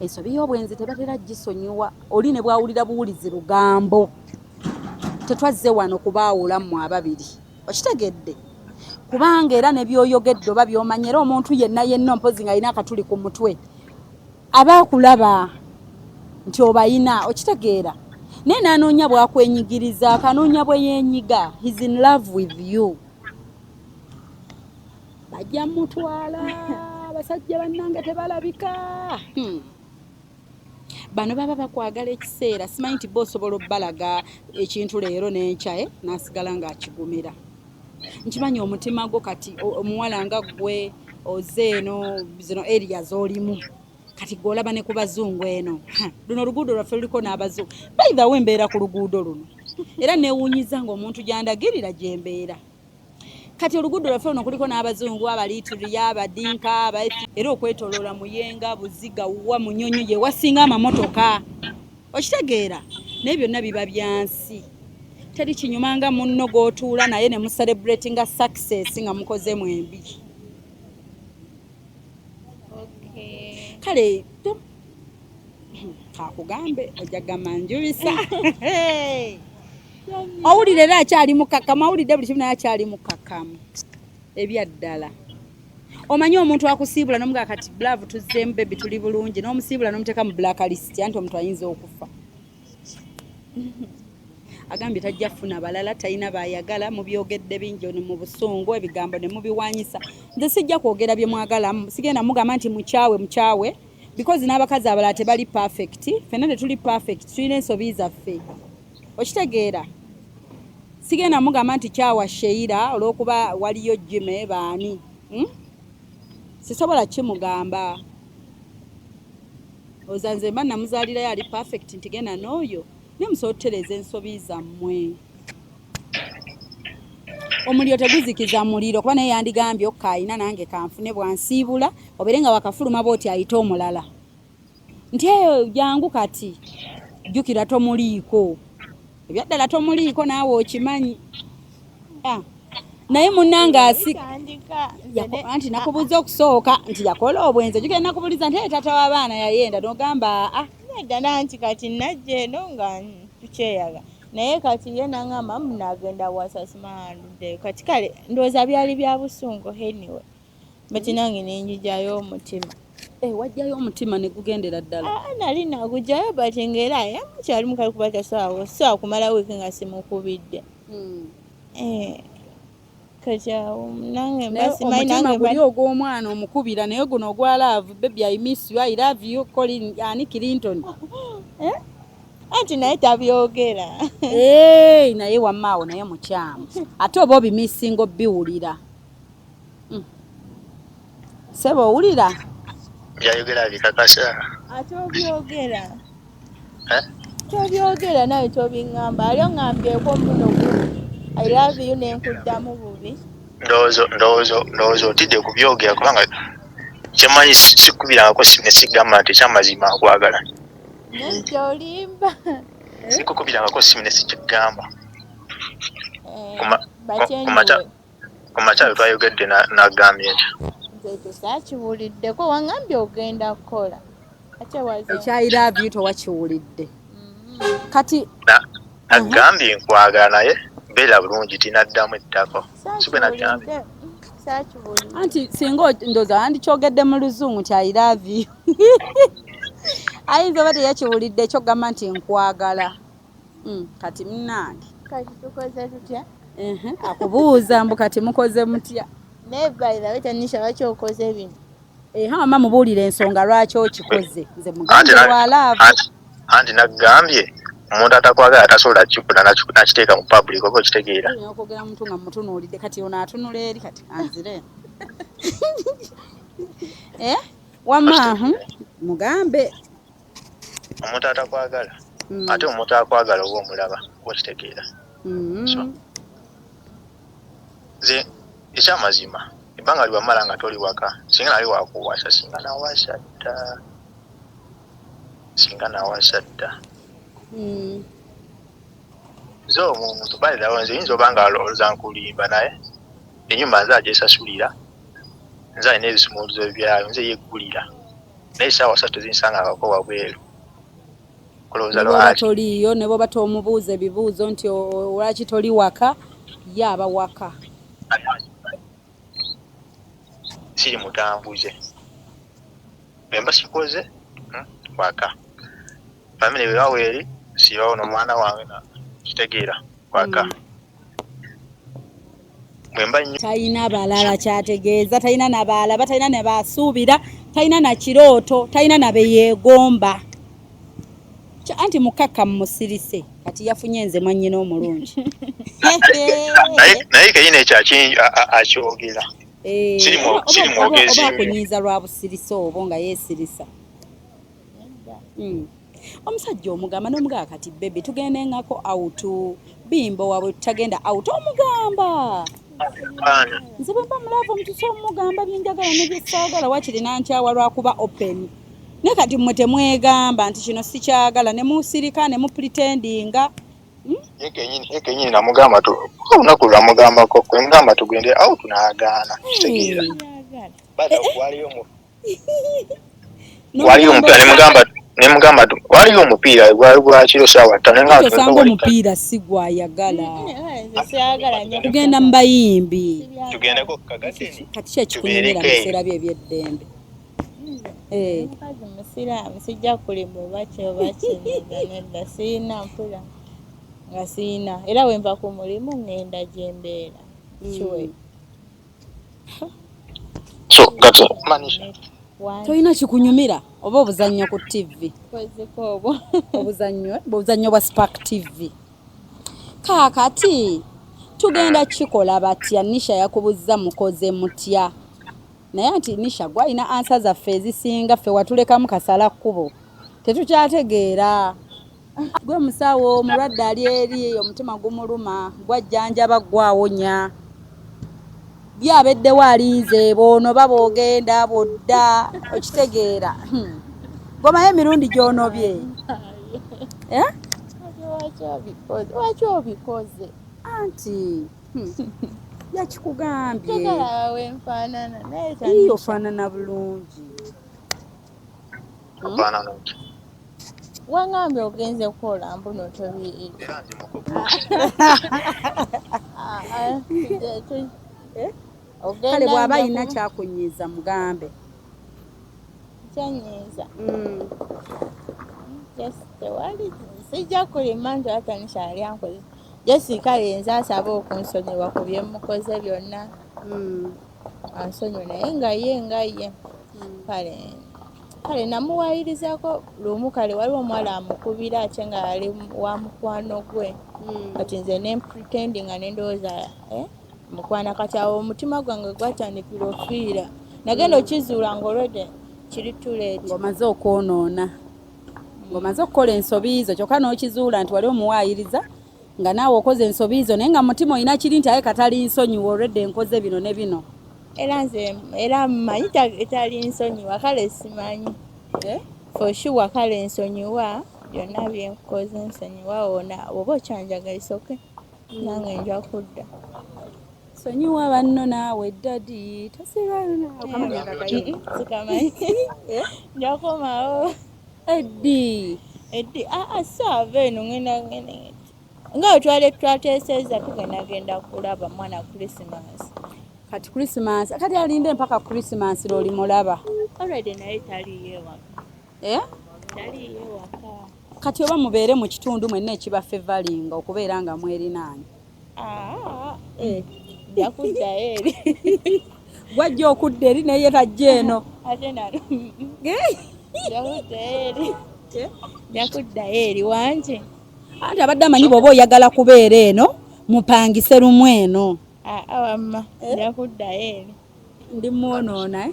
ensobi y'obwenzi tebatera gisonyiwa oli ne bwawulira buwulizi lugambo tetwazze wano kubaawula mmwe ababiri okitegedde kubanga era ne byoyogedde oba by'omanya era omuntu yenna mpozi ng'alina akatuli ku mutwe aba akulaba nti obayina okitegeera naye n'anoonya bwakwenyigiriza akanoonya bwe yeenyiga he's in love with you bajja mutwala abasajja bannange tebalabika bano baba bakwagala ekiseera simanyi nti bo osobola obbalaga ekintu leero n'enkya n'asigala ng'akigumira nkimanyi omutima gwo kati omuwala nga ggwe oze eno zino area z'olimu kati gw'olaba ne ku bazungu eno luno oluguudo lwaffe luliko n'abazungu by the way mbeera ku luguudo luno era neewuunyiza ng'omuntu gyandagirira gye mbeera kati oluguudo lwaffe luno kuliko n'abazungu abaliitiriya abadinka era okwetoloola muyenga buziga wa munyonyo gye wasinga amamotoka okitegeera naye byonna biba byansi teri kinyuma nga munno gw'otuula naye ne mucelebrate nga success nga mukozemu embi kale kakugambe ojja gamba njubisa owulire era akyali mukakkamu awulidde buli kimu naye akyali mukakkamu ebyaddala omanyi omuntu akusiibula n'omugaa kati brave tuzzeemu bebi tuli bulungi n'omusiibula n'omuteeka mu blacklist anti omuntu ayinza okufa agambye tajja funa balala talina bayagala mubyogedde bingi mu busungu ebigambo ne mubiwanyisa nze sijja kwogera bye mwagala sigenda mugamba nti mukyawe because n'abakazi abalala tebali perfect ffenna tetuli perfect tulina ensobi zaffe okitegeera sigenda mugamba nti kyawa Sheira olw'okuba waliyo Jime baani sisobola kimugamba ozanze mba namuzaalirayo ali perfect nti genda n'oyo nemusotereza ensobi zammwe omuliro teguzikiza muliro kuba naye yandigambye okkaayina nange kanfune bwansiibula obere nga wakafuluma booti ayite omulala nti eyo jangu kati jjukira tomuliiko ebyaddala tomuliiko naawe okimanyi naye munnange anti nakubuza okusooka nti yakola obwenzi jjukira nakubuliza nti taata w'abaana yayenda nogamba naddala nti kati najja eno nga tukyeyaga naye kati ye nangamba munagenda wasasimaludde kati kale ndowooza byali bya busungu anyway bati nange nenjijayo omutima wajjayo omutima ne gugendera ddala nali nagujayo bati ngaera yamukyali mukali kuba tasaawo saa kumala wiiki nga simukubidde kati awo nange omutima guli ogw'omwana omukubira naye guno ogwa love baby I miss you I love you Colin ani Clinton anti naye tabyogera naye wammaawo naye mukyamu ate oba obimisingo biwulira seba owulira byayogera bikakasa ate obyogera tobyogera nawe tobiŋŋamba ali oŋŋambyeko muno I love you nenkuddamu bubi ndowooza otidde kubyogera kubanga kyemanyi sikubirangako nesigamba nti ekyamazima akwagala nekyolimba sikukubirangako simu nesikigamba kumakya twayogedde nagambye nti ekyo saakiwuliddeko waŋŋambye ogenda kukola ekya I love you towakiwulidde kati nagambye nkwagala naye beera bulungi tinaddamu ettako anti singa ndoza andikyogedde mu luzungu nti I love you ayinza oba teyakiwulidde ekyogamba nti nkwagala kati munnange kati tukoze tutya akubuuza mbu kati mukoze mutya naye bairawe tanisha lwaki okoze bino hama mubuulira ensonga lwaki okikoze nze mugambe wa love anti nagambye omuntu atakwagala tasobola kikula nakiteeka mu public oba okitegeera okwogera muntu nga mutunuulidde kati ono atunula eri kati anzire wamma mugambe omuntu atakwagala ate omuntu akwagala oba omulaba oba okitegeera nze ekyamazima ebbanga liwamala nga toli waka singa nali wakuwasa singa nawasa dda singa nawasa dda. Zo omuntu balirawo nze yinza oba nga alowooza nkulimba naye ennyumba nze agyesasulira, nze alina ebisumuluzo byayo, nze yeggulira naye essaawa 3 tezinsangangako wabweru. Kulowooza lwaki toliyo ne bwoba tomubuuza ebibuuzo nti lwaki toli waka ye aba waka. siri mutambuze bemba sikoze waka family waweri siyo no mwana wange na kitegeera waka. Mwemba talina balala kyategeeza, talina nabalaba, talina ne basuubira, talina na kirooto, talina nabe yeegomba. Anti mukaka musirise kati yafunye nze mwannyina omulungi. naye kayina ekyakingi akyogera. Siri mwogezi oba kunyiiza lwa busirisa obo nga yeesirisa. Omusajja omugamba n'omugamba kati bebe tugende ngako autu bimbo wabwe tutagenda autu omugamba. Nze bwe mba mulaavu omutuso omugamba byenjagala ne byesaagala wakiri nankyawa lwakuba open. Ne kati mmwe temwegamba nti kino sikyagala ne musirika ne mupretendinga. Yekenyini namugamba tu olunaku lwamugambako kwe mugamba tugende autu n'agaana kitegeera. Bado waliyo omupiira nemugamba waliyo omupiira gwa kiro saawa 5 osanga omupiira si gwayagala. Tugenda mu bayimbi tugendeko kagateni kati kyekikunyumira mu biseera bye eby'eddembe. Mukazi musiraamu sijja kulimba oba nedda sirina mpula nga sirina era wenva ku mulimu ngenda gyembeera kiwe. So kati manisha tolina kikunyumira oba obuzannyo ku TV kozeko obuzannyo bwa Spark TV. Kaakati tugenda kikola batya? Nisha yakubuzza mukoze mutya naye anti Nisha gwalina ansa zaffe ezisinga ffe watulekamu kasala kkubo tetukyategeera. Gwe musawo omulwadde ali eri omutima gumuluma gwajjanjaba gwawonya byabeddewo alinze bono babogenda bodda okitegeera. Gomayo emirundi gy'onobye lwaki obikoze anti yakikugambye tegala wenfaanana naye iyo ofaanana bulungi. wangambye ogenze kukola mbuno tobiiri kale bw'aba alina kyakunyiiza mugambe. Kyanyiiza tewali sijja kulima nti atanisha ali ankoze Jessica nze asaba okunsonyiwa ku bye mukoze byonna ansonyiwe naye nga ye kale namuwayirizako lumu kale waliwo omuwala amukubira ate nga ali wa mukwano gwe kati nze nempretendinga nendowooza mukwana kati awo omutima gwange gwatandikira ofiira nagenda okizuula ng'olwedde kiri tuleeti ng'omaze okwonoona ng'omaze okukola ensobi zo kyokka n'okizuula nti wali omuwaayiriza nga naawe okoze ensobi zo naye nga mutima olina kiri nti aye katali nsonyiwa olwedde nkoze bino ne bino. Era mmanyi etali nsonyiwa kale simanyi for sure kale nsonyiwa byonna byenkoze nsonyiwa wona oba okyanjagalisa oke nange nja kudda sonyiwa banno naawe ddadi sikamanyi njakomawo eddi saava eno ngenda nga twateeseza tugendagenda kulaba mwana Christmas. Kati Christmas kati alinde mpaka Christmas loli mulaba already naye taliye waka taliye waka kati oba mubeere mu kitundu mwenna ekiba favoringa okubeera nga mwerinaanye. Yakudda eri gwajja okudda eri naye tajja eno ate nalo yakudda eri wanje anti abadde amanyi bw'oba oyagala kubeera eno mupangise lumu eno. Wamma yakudda eri ndi mwonoona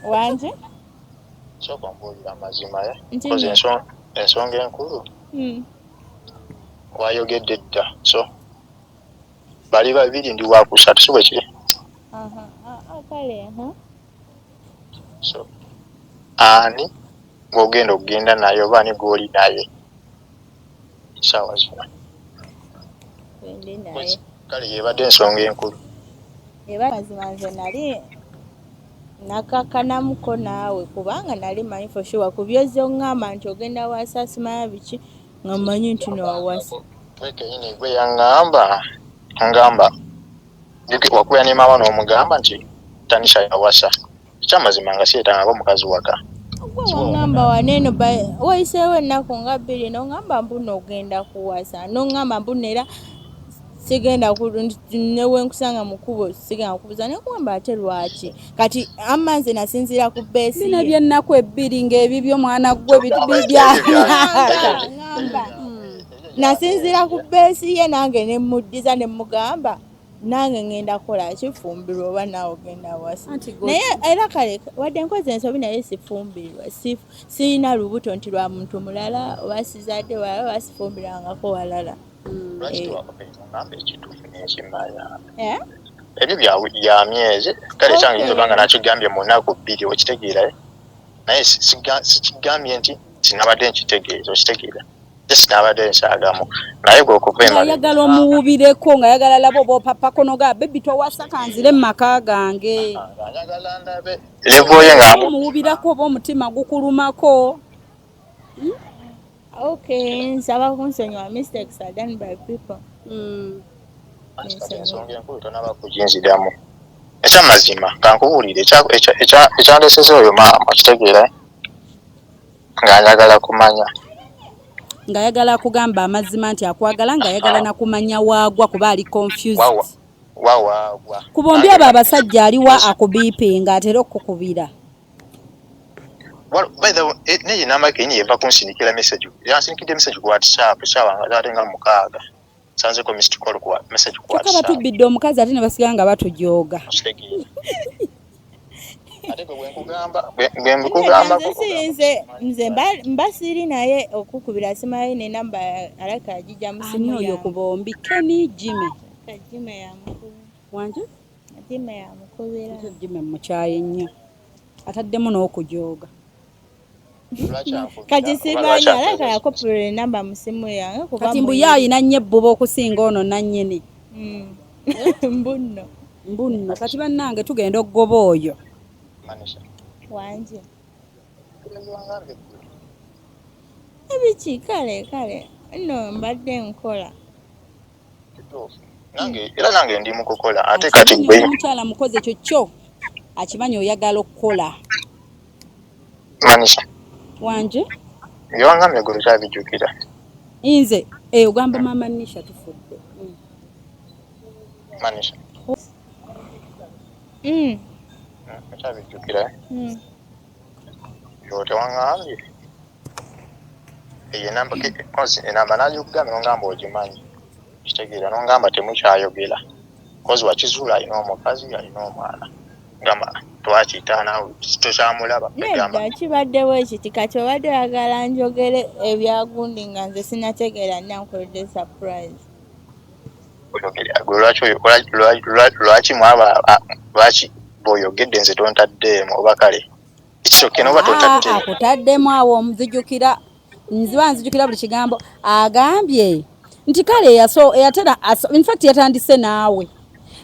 wanje sooka mbuulira amazima koze ensonga enkulu wayogedde dda so bali babiri ndi wakusatu si bwe kiri kale so ani ng'ogenda naye oba ne gw'oli naye essaawa zino. Ndi naye. Kale yeebadde ensonga enkulu. Eba mazima nze nali nakakanamuko naawe kubanga nali manyi for sure ku byozze oŋŋamba nti ogenda wasa simanya biki nga mmanyi nti nowawasa. Wekenyini gwe yaŋŋamba wakuya ne maama n'omugamba nti Tanisha yawasa. Ekyamazima nga siyetangako mukazi waka. Gwe waŋŋamba waneeno wayiseewo ennaku nga 2 n'oŋŋamba mbuno ogenda kuwasa n'oŋŋamba mbuno era sigenda newenkusanga mukubo sigenda kubuza nekugamba ate lwaki kati amma nze nasinziira ku beesi bina by'ennaku 2 ng'ebibyo mwana gwe ngamba nasinziira ku beesi ye nange nemuddiza nemugamba nange ngenda kukola kifumbirwa oba naawe ogenda wasa naye era kale wadde nkoze ensobi naye sifumbirwa sirina lubuto nti lwa muntu mulala oba sizadde walala oba sifumbirwangako walala. Ebyo bya myezi kale kyange nzoba nga nakigambye mu nnaku 2 okitegeera naye sikigambye nti sinabadde nkitegeeza okitegeera sinabadde nkyagamu naye gwokuva ayagala omuwubireko ng'ayagala labo bopapako noga bebi towasa kanzire mu maka gange levoye nga omuwubirako oba omutima gukulumako. Okay, nsaba kunsonyiwa mistakes are done by people. ensonga enkulu tonaba kuginziramu. Ekyamazima kankubuulire ekyandeseza oyo maama okitegeera ng'ayagala kumanya ng'ayagala kugamba amazima nti akwagala ng'ayagala nakumanya waagwa kuba ali confused. Waagwa ku bombi abo abasajja aliwa akubiipinga atera okukubira. By the way, neye namba kenyi yeva kunsinikira message. Yansinikide message ku WhatsApp shawanga zatenga mukaaga. Sanze ko missed call ku message ku WhatsApp. Kaka batubidde omukazi ate ne basiganga batujooga. Ate ko bwenkugamba bwenkugamba nze mbasiri naye okukubira simaye ne namba alaka ajija musimu oyo ku bombi Kenny Jimmy. Jimmy ya mukubira. Wanje? Jimmy ya mukubira. Jimmy mukyaye nnyo. Ataddemu n'okujooga. Kati simanyi alaka yakopera namba musimu yange kuba kati mbu yayina nnyo ebbuba okusinga ono nannyini. Mbunno kati bannange tugenda okugoba oyo. Wanje ebiki kale nno mbadde nkola nange ndi mu kukola ate kati gwe omukyala mukozi kyokyo akimanyi oyagala okukola. Manisha Wanje yongamye gulu kyabijjukira nze ogamba maama Nisha tufudde. Manisha kyabijjukira yote wangambye enamba nagikugambe nongamba ogimanyi kitegeera nongamba temukyayogera kozi wakizuula alina omukazi alina omwana ngamba twakiyita nawe tokyamulaba nedda kibaddewo ekiti kati obadde oyagala njogere ebyagundi nga nze sinategeera nankoledde surprise. Lwaki lwaki bw'oyogedde nze tontaddeemu oba kale ekitokeno oba tontaddeemu akutaddemu awo omuzijukira nzijukira buli kigambo agambye nti kale yatera infact yatandise naawe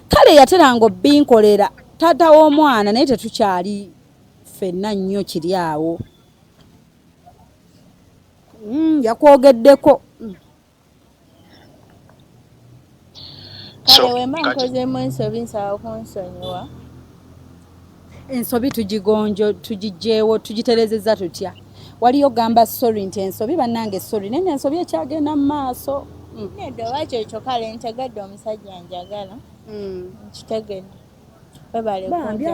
kale yateranga obbinkolera taata w'omwana naye tetukyali ffenna nnyo kiri awo yakwogeddeko. Kale wemba nkozeemu ensobi nsaba kunsonyiwa. Ensobi tugijjeewo tugiterezeza tutya waliyo gamba sorry nti ensobi bannange sorry naye ensobi ekyagenda mu maaso. Nedda wakyekyo kale ntegadde omusajja njagala nkitegedde webale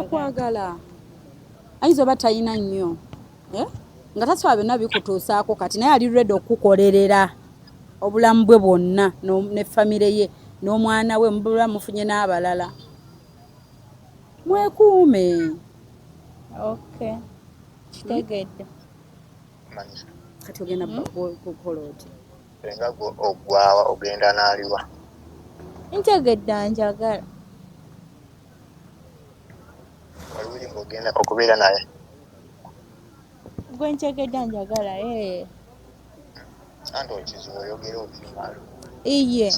kunjagala ayinza oba talina nnyo nga tasobola byonna bikutuusaako kati naye ali ready okukukolerera obulamu bwe bwonna ne famire ye n'omwana we mubula mufunye n'abalala mwekuume. Okay kitegedde kati ogenda kukola oti nga ogwawa ogenda n'aliwa ntegedde njagala waliwo ng'ogenda okubeera naye gwe ntegedde njagala Santo ekizibu oyogera obimala. iye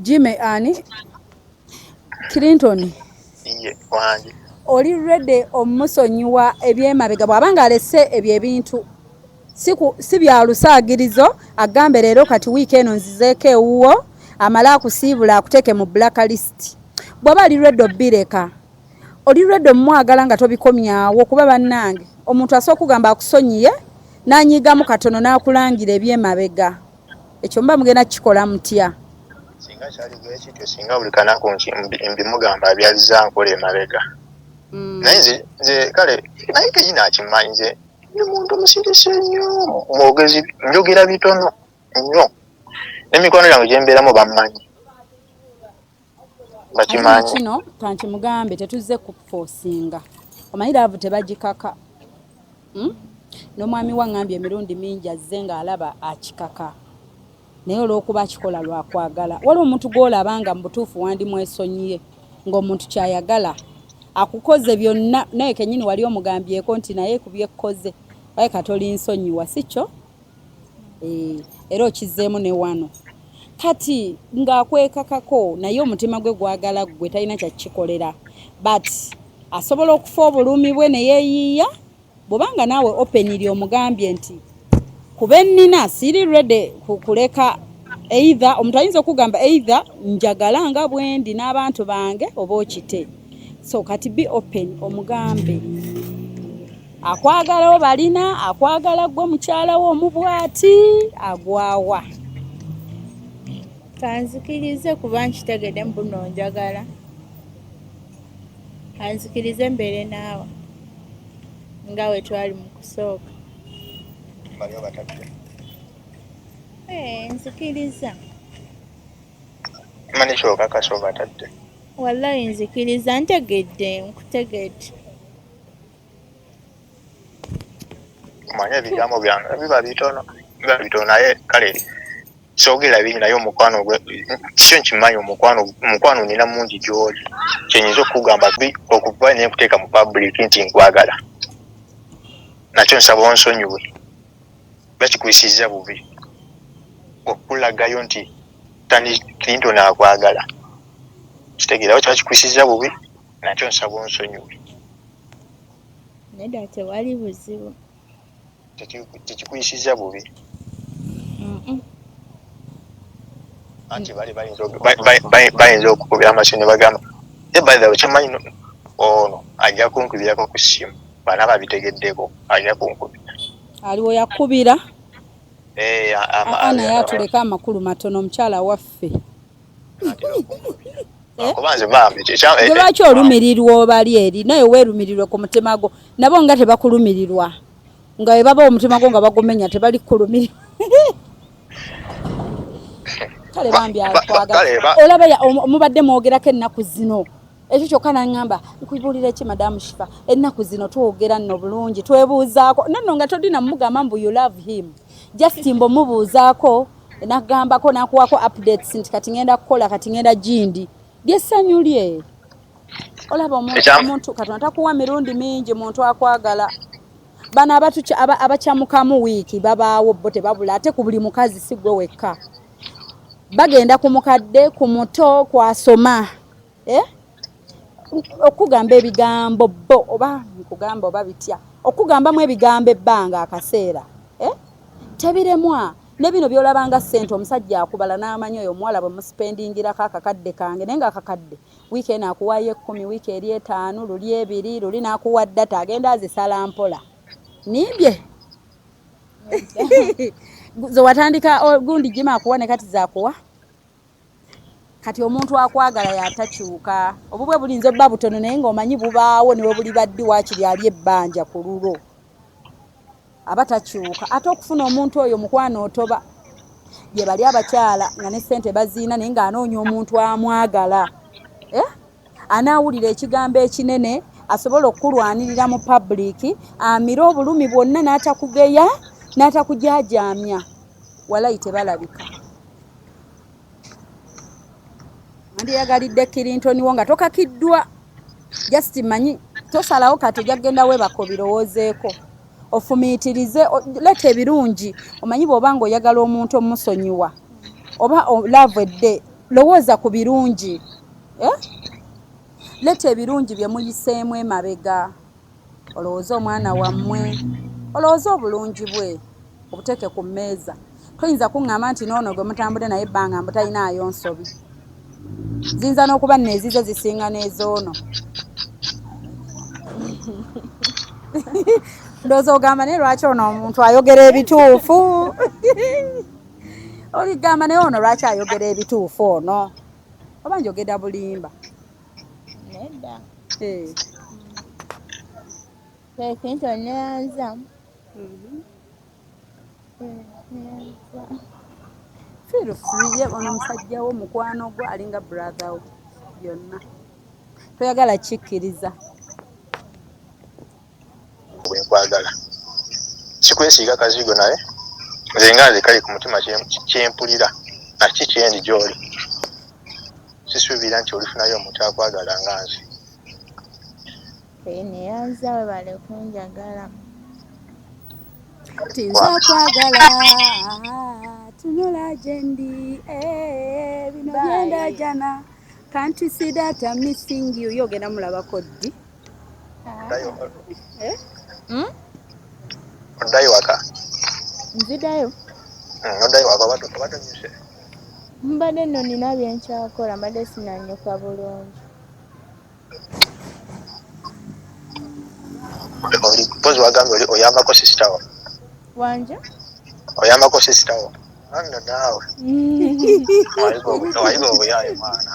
Jimmy ani Clinton Iye wangi. oli ready omusonyiwa ebyemabega bw'abanga alese ebyo ebintu si bya lusaagirizo agambe leero kati wiiki eno nzizeeko ewuwo amala akusiibula akuteeke mu blacklist bw'aba ali ready obbireka oli ready omumwagala nga tobikomyawo kuba bannange omuntu asooka okugamba akusonyiye n'anyigamu katono n'akulangira ebyemabega ekyo muba mugenda kukikola mutya Singa kyali gwekityo singa buli kanaku mbimugamba byazza nkola emabega. Naye nze kale naye keyina akimanyi nze ni muntu musirise nnyo mwogezi njogera bitono nnyo n'emikwano gyange gye mbeeramu bammanyi bakimanyi. kino kankimugambe tetuzze kufosinga omanyi laavu tebagikaka n'omwami waŋŋambye emirundi mingi azze ng'alaba akikaka naye olw'okuba akikola lwakwagala waliwo omuntu gw'olaba nga mu butuufu wandimwesonyiye ng'omuntu kyayagala akukoze byonna naye kennyini wali omugambyeko nti naye ku byekkoze waye katoli nsonyiwa si kyo era okizzeemu ne wano kati ng'akwekakako naye omutima gwe gwagala gwe talina kyakikolera but asobola okufa obulumi bwe ne yeeyiiya bw'obanga naawe openiri omugambye nti kuba ennina siri ready kuleka either omuntu ayinza okugamba either njagala nga bwendi n'abantu bange oba okite so kati be open omugambe akwagala obalina akwagala gwe mukyala wo omubwati agwawa kanzikirize kuba nkitegedde mbuno njagala kanzikirize mbeere naawe nga we twali mu kusooka Baliyo batadde. Nzikiriza Mani kyoka kaso batadde. wallahi nzikiriza ntegedde nkutegedde Manya ebigambo byange biba bitono naye kale soogera bingi naye omukwano gwe kyo nkimanyi omukwano nina mungi gy'oli kyenyinza okugamba okuva naye nkuteeka mu public nti nkwagala nakyo nsaba onsonyiwe bakikwisizza bubi okulagayo nti tani Clinton akwagala kitegeerawo kyakikwisizza bubi nakyo nsaba onsonyiwe nedda tewali buzibu tekikwisizza bubi anti bayinza okukubira amasimu ne bagamba by kyamanyi ono ajja kunkubirako ku ssimu bana babitegeddeko ajja kunkubira aliwo yakubira naye atuleka amakulu matono omukyala waffe lwaki olumirirwa obali eri naye weerumirirwe ku mutima gwo nabo nga tebakulumirirwa nga we baba omutima gwo nga bagumenya tebali kulumirirwa kale bambi akwagala olaba mubadde mwogerako ennaku zino ekyo kyokka naŋŋamba nkubuulira eki madamu Shifa ennaku zino twogera nno bulungi twebuuzaako nanno nga todina mugamba mbu you love him just mbo mubuuzaako nagambako nakuwako updates nti kati ngenda kukola kati ngenda gindi lyessanyu lye olaba omuntu katonda takuwa mirundi mingi muntu akwagala bano abakyamukamu wiiki babaawo bo tebabula ate ku buli mukazi si gwe wekka bagenda ku mukadde ku muto kwasoma okugamba ebigambo bo oba nkugamba oba bitya okugambamu ebigambo ebbanga akaseera tebiremwa ne bino byolabanga ssente omusajja akubala n'amanyi oyo omuwala bwe musipendingirako akakadde kange naye nga akakadde wiiki eno akuwaayo 10 wiiki eri 5 luli 2 luli n'akuwa ddata agenda azisala mpola nimbye zo watandika gundi jima akuwa ne kati zakuwa kati omuntu akwagala yatakyuka obubwe bulinze obba butono naye ng'omanyi bubaawo ne buli baddi waakiri ali ebbanja ku lulo abatakyuka ate okufuna omuntu oyo mukwano otoba gye bali abakyala nga ne ssente baziina naye ng'anoonya omuntu amwagala anaawulira ekigambo ekinene asobola okukulwanirira mu public amira obulumi bwonna n'atakugeya n'atakujajaamya walayi tebalabika andiyagalidde Clinton wo nga tokakiddwa just manyi tosalawo kati ojja kugenda weebaka obirowoozeeko ofumiitirize leeta ebirungi omanyi bw'oba nga oyagala omuntu omusonyiwa oba laavu edde lowooza ku birungi leeta ebirungi bye muyiseemu emabega olowooze omwana wammwe olowooze obulungi bwe obuteeke ku mmeeza toyinza kuŋŋamba nti noono gwe mutambudde naye ebbanga mbu talinaayo nsobi ziyinza n'okuba nno ezizo zisinga n'ezoono ndowooza ogamba naye lwaki ono omuntu ayogera ebituufu oligamba naye ono lwaki ayogera ebituufu ono oba njogera bulimba nedda Clinton neyanza feel free ono musajja wo mukwano gwo alinga brother wo byonna toyagala kikkiriza bwenkwagala sikwesiiga kazigo naye nze nga nze kali ku mutima kyempulira naki kyendi gy'oli sisuubira nti olifunayo omuntu akwagala nga nze neyanza webale kunjagala tinza kwagala tunula gyendi bino byenda jana can't you see that I'm missing you yo ogenda mulabako ddi oddayo waka nzidayo oddayo waka batonyuse mbadde nno nina byenkyakola mbadde sinanyuka bulungi pozi wagambye oli oyambako sisitawo wanje oyambako sisitawo anno naawe wayiga obuyaayo mwana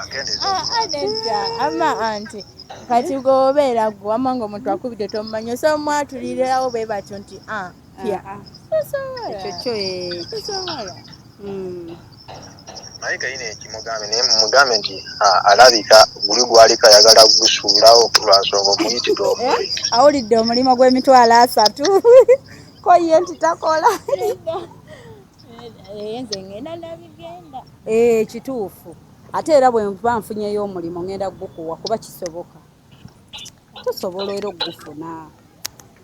nedda ama anti kati gwobeera gwe wama nga omuntu akubidde tomumanyi so mwatulirawo bwe batyo nti pya tosobola naye kayina ekimugambe naye mugambe nti alabika guli gwaliko ayagala gusuulawo lwansonga omuyitira omuli awulidde omulimu gw'emitwalo 3 ko ye nti takola nze ngenda nabigenda kituufu ate era bwe mba nfunyeyo omulimu ngenda gukuwa kuba kisoboka tusobola era okugufuna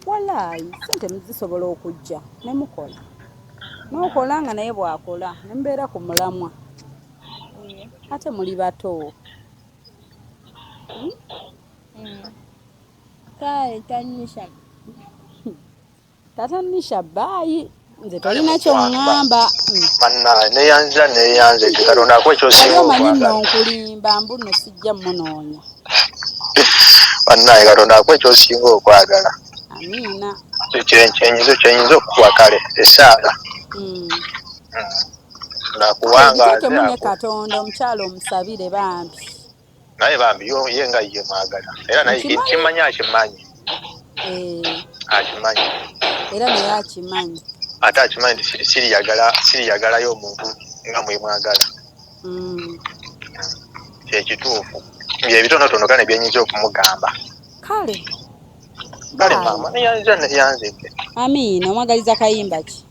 walaayi sente muzisobola okujja ne mukola n'okola nga naye bw'akola ne mbeera ku mulamwa ate muli bato kale tanyisha tatanisha baayi nze tolina kyoŋŋamba manna neyanze katonda ako ekyosinga omanyi nno nkulimba mbu nno sijja munoonya bannaye katonda ako ekyosinga okwagala amiina kyenyinza okukuwa kale essaaga nakuwangatekemu ne katonda omukyalo omusabire bambi naye bambi ye nga ye mwagala era naye kimanyi akimanyi era naye akimanyi ate akimanyi nti siriyagalayo omuntu nga mwemwagala kyekituufu byebitonotono kale byenyinza okumugamba kale mama neyanzeke amiina omwagaliza kayimba ki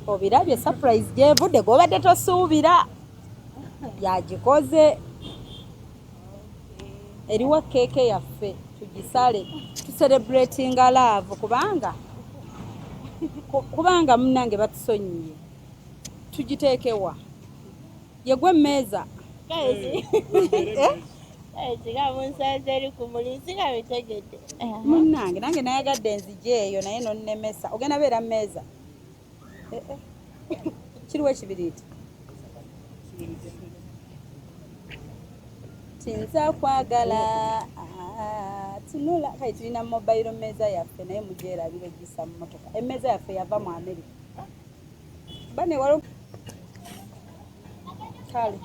obirabye surprise gyevudde gwobadde tosuubira yagikoze eriwa keeke yaffe tugisale tucelebratinga love kubanga munnange batusonyiye tugiteekewa yegwe emmeeza kigamunsazeeri ku mulinzi nga bitegedde munnange nange nayagadde enzigi eyo naye nonnemesa ogenda beera mmeeza kiriwo ekibiriiti tinza kwagala tunula kale tulina mobile mmeeza yaffe naye mugyerabira ogisa mu motoka emmeeza yaffe yava mu America banewalo kale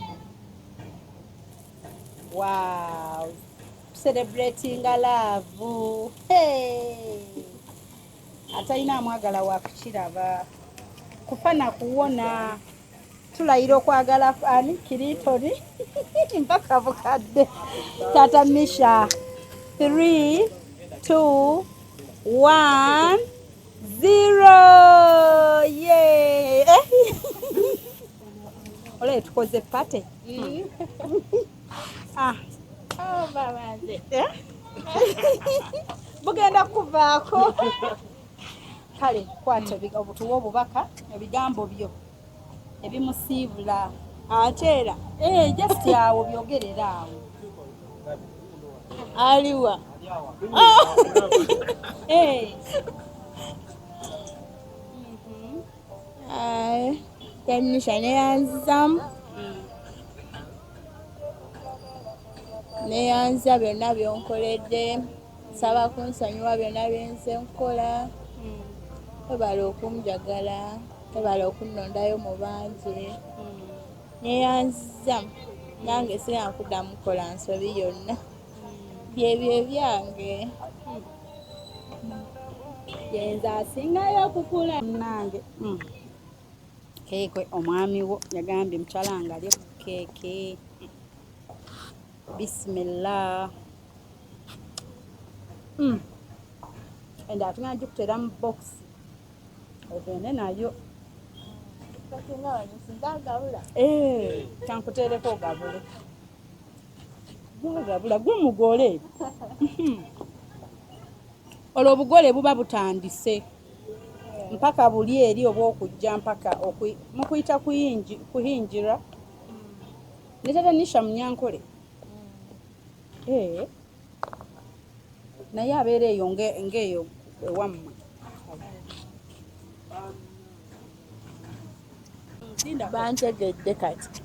wow celebrating love atalina amwagala wakukiraba kufana kuwona tulayira okwagala ani kiritori mpaka bukadde tata Misha 3 2 1 0 yeah Olé tukoze pate. Ah. Oh babanze. Bugenda kuvaako. Kale kwata obutuwa obubaka ebigambo byo ebimusiibula Atera. just awo byogerera awo. Aliwa. Tanisha neyanzizamu. Neyanza byonna byonkoledde. Saba kunsonyiwa byonna byenze nkola. Webala okunjagala. Webala okunnondayo mu bangi. Neyanziza nange sirina kuddamu kukola nsobi yonna. Byebyo ebyange. Yenza asingayo okukula nange. Keekwe omwami wo yagambye mukyala nga alye ku keeke. Bismillah. Enda atugenda gikuteera mu box. Ogende nayo. Kankuteereko ogabule. Gwagabula gwe mugole. Olwo obugole buba butandise. Mpaka buli eri oba okujja mpaka mukuyita kuhinjira. Netatanisha Munyankole. Naye abeera eyo ng'eyo ewammwe. Bantegedde kati.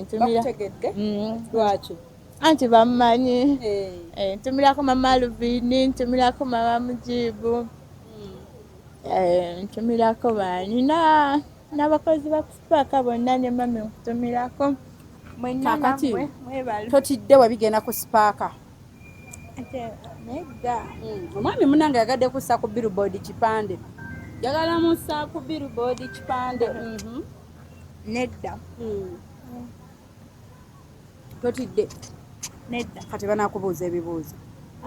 Ntumira. Bakutegedde? Lwaki? Anti bammanyi. Ntumirako mama Alvini, ntumirako mama Mujibu. Ntumirako baani n'abakozi ba Spark bonna ne mami nkutumirako. Kakati totidde wabigenda ku Spark. Nedda. Omwami munange yagadde kussa ku billboard kipande. Yagala mussa ku billboard kipande. Nedda. Totidde. Nedda. Kati banakubuuza ebibuuzo.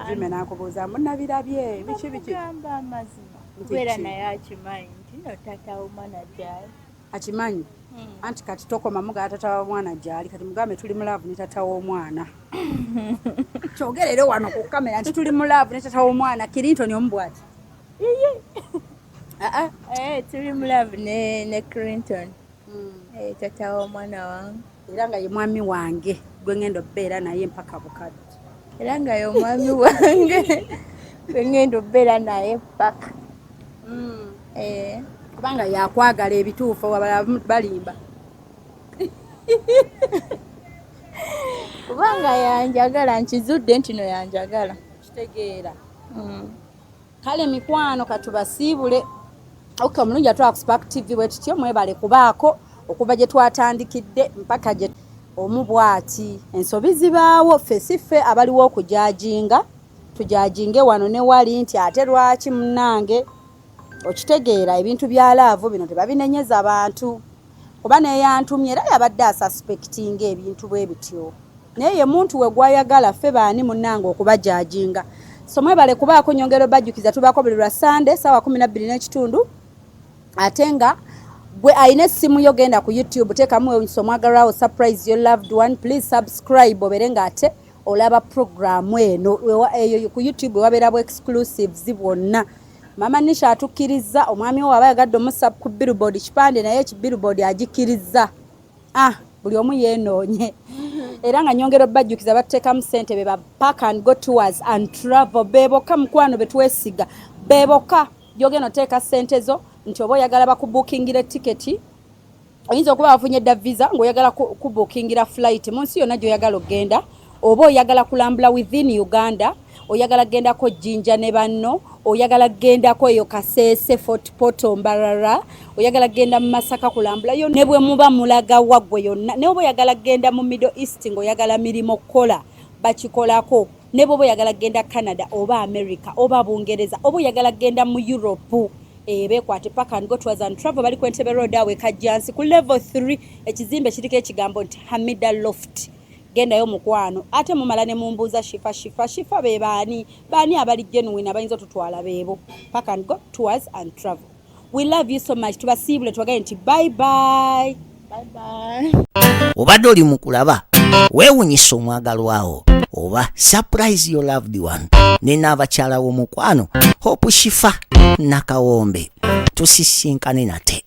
Jime nakubuuza munabirabye biki. Gamba amazima. Kubeera naye akimanyi nti no taata w'omwana gyali. Akimanyi? Anti kati tokoma muga taata wa mwana gyali kati mugambe tuli mu laavu ne taata w'omwana. Kyogerere wano ku kamera nti tuli mu laavu ne taata w'omwana Clinton omubwati. Tuli mu laavu ne Clinton. Taata w'omwana wange. Era nga ye mwami wange gwe ngenda obbeera naye mpaka bukadde. Era nga ye omwami wange gwe ngenda obbeera naye mpaka. Kubanga yakwagala ebituufu abala balimba. Kubanga yanjagala nkizudde nti no yanjagala. Kitegeera. Kale mikwano katubasiibule. Okay, omulungi atwala ku Spark TV bwe tutyo mwebale kubaako okuva gye twatandikidde mpaka gye omubwati. Ensobi zibaawo ffe abaliwo okujajinga. Tujajinge wano ne wali nti ate lwaki munnange okitegeera ebintu bya laavu bino tebabinenyeza abantu. Kuba neyantumye era yabadde asuspectinga ebintu bwe bityo. Naye ye muntu we gwayagala ffe baani munnange okubajajinga. So mwebale kubaako nyongero bajjukiza tubaako buli lwa Sunday sawa 12:30. Ate nga gwe ayina essimu yo genda ku YouTube teekamu nsomwagalawo surprise your loved one. Please subscribe obere nga ate olaba programu eno eyo ku YouTube wabeera exclusives bwonna. Mama Nisha atukkiriza omwami we aba yagadde omusa ku billboard kipande naye billboard agikiriza. Buli omu yeenoonye. Era nga nyongero bajjukiza bateekamu ssente be ba Park and Go Tours and Travel beeboka mukwano betwesiga beeboka gyogenda oteeka ssente zo nti oba oyagala bakubookingira tiketi oyinza okuba wafunye dda visa ng'oyagala kubookingira flight mu nsi yonna gy'oyagala ogenda oba oyagala kulambula within Uganda oyagala gendako Jinja ne banno oyagala gendako eyo Kasese Fort Portal Mbarara oyagala genda mu Masaka kulambula yo ne bwe muba mulaga waggwe yonna ne oba oyagala genda mu Middle East ng'oyagala mirimo kola bakikolako ne bwe oyagala genda Canada oba America oba Bungereza oba oyagala genda mu Europe beekwate Park and Go Tours and Travel bali ku Entebbe Road awe Kajjansi ku level 3 ekizimbe kiriko ekigambo nti Hamida Loft. Genda yo mukwano ate mumala ne mumbuuza shifa be baani abali genuine abayinza otutwala beebo. Park and Go Tours and Travel. We love you so much. Tubasiibule twagaye nti bye bye. Bye bye. obadde oli mu kulaba weewunyisa omwagalwawo oba surprise your loved one ne n'abakyala w'omukwano Hope Shifa Nakawombe tusisinkane nate.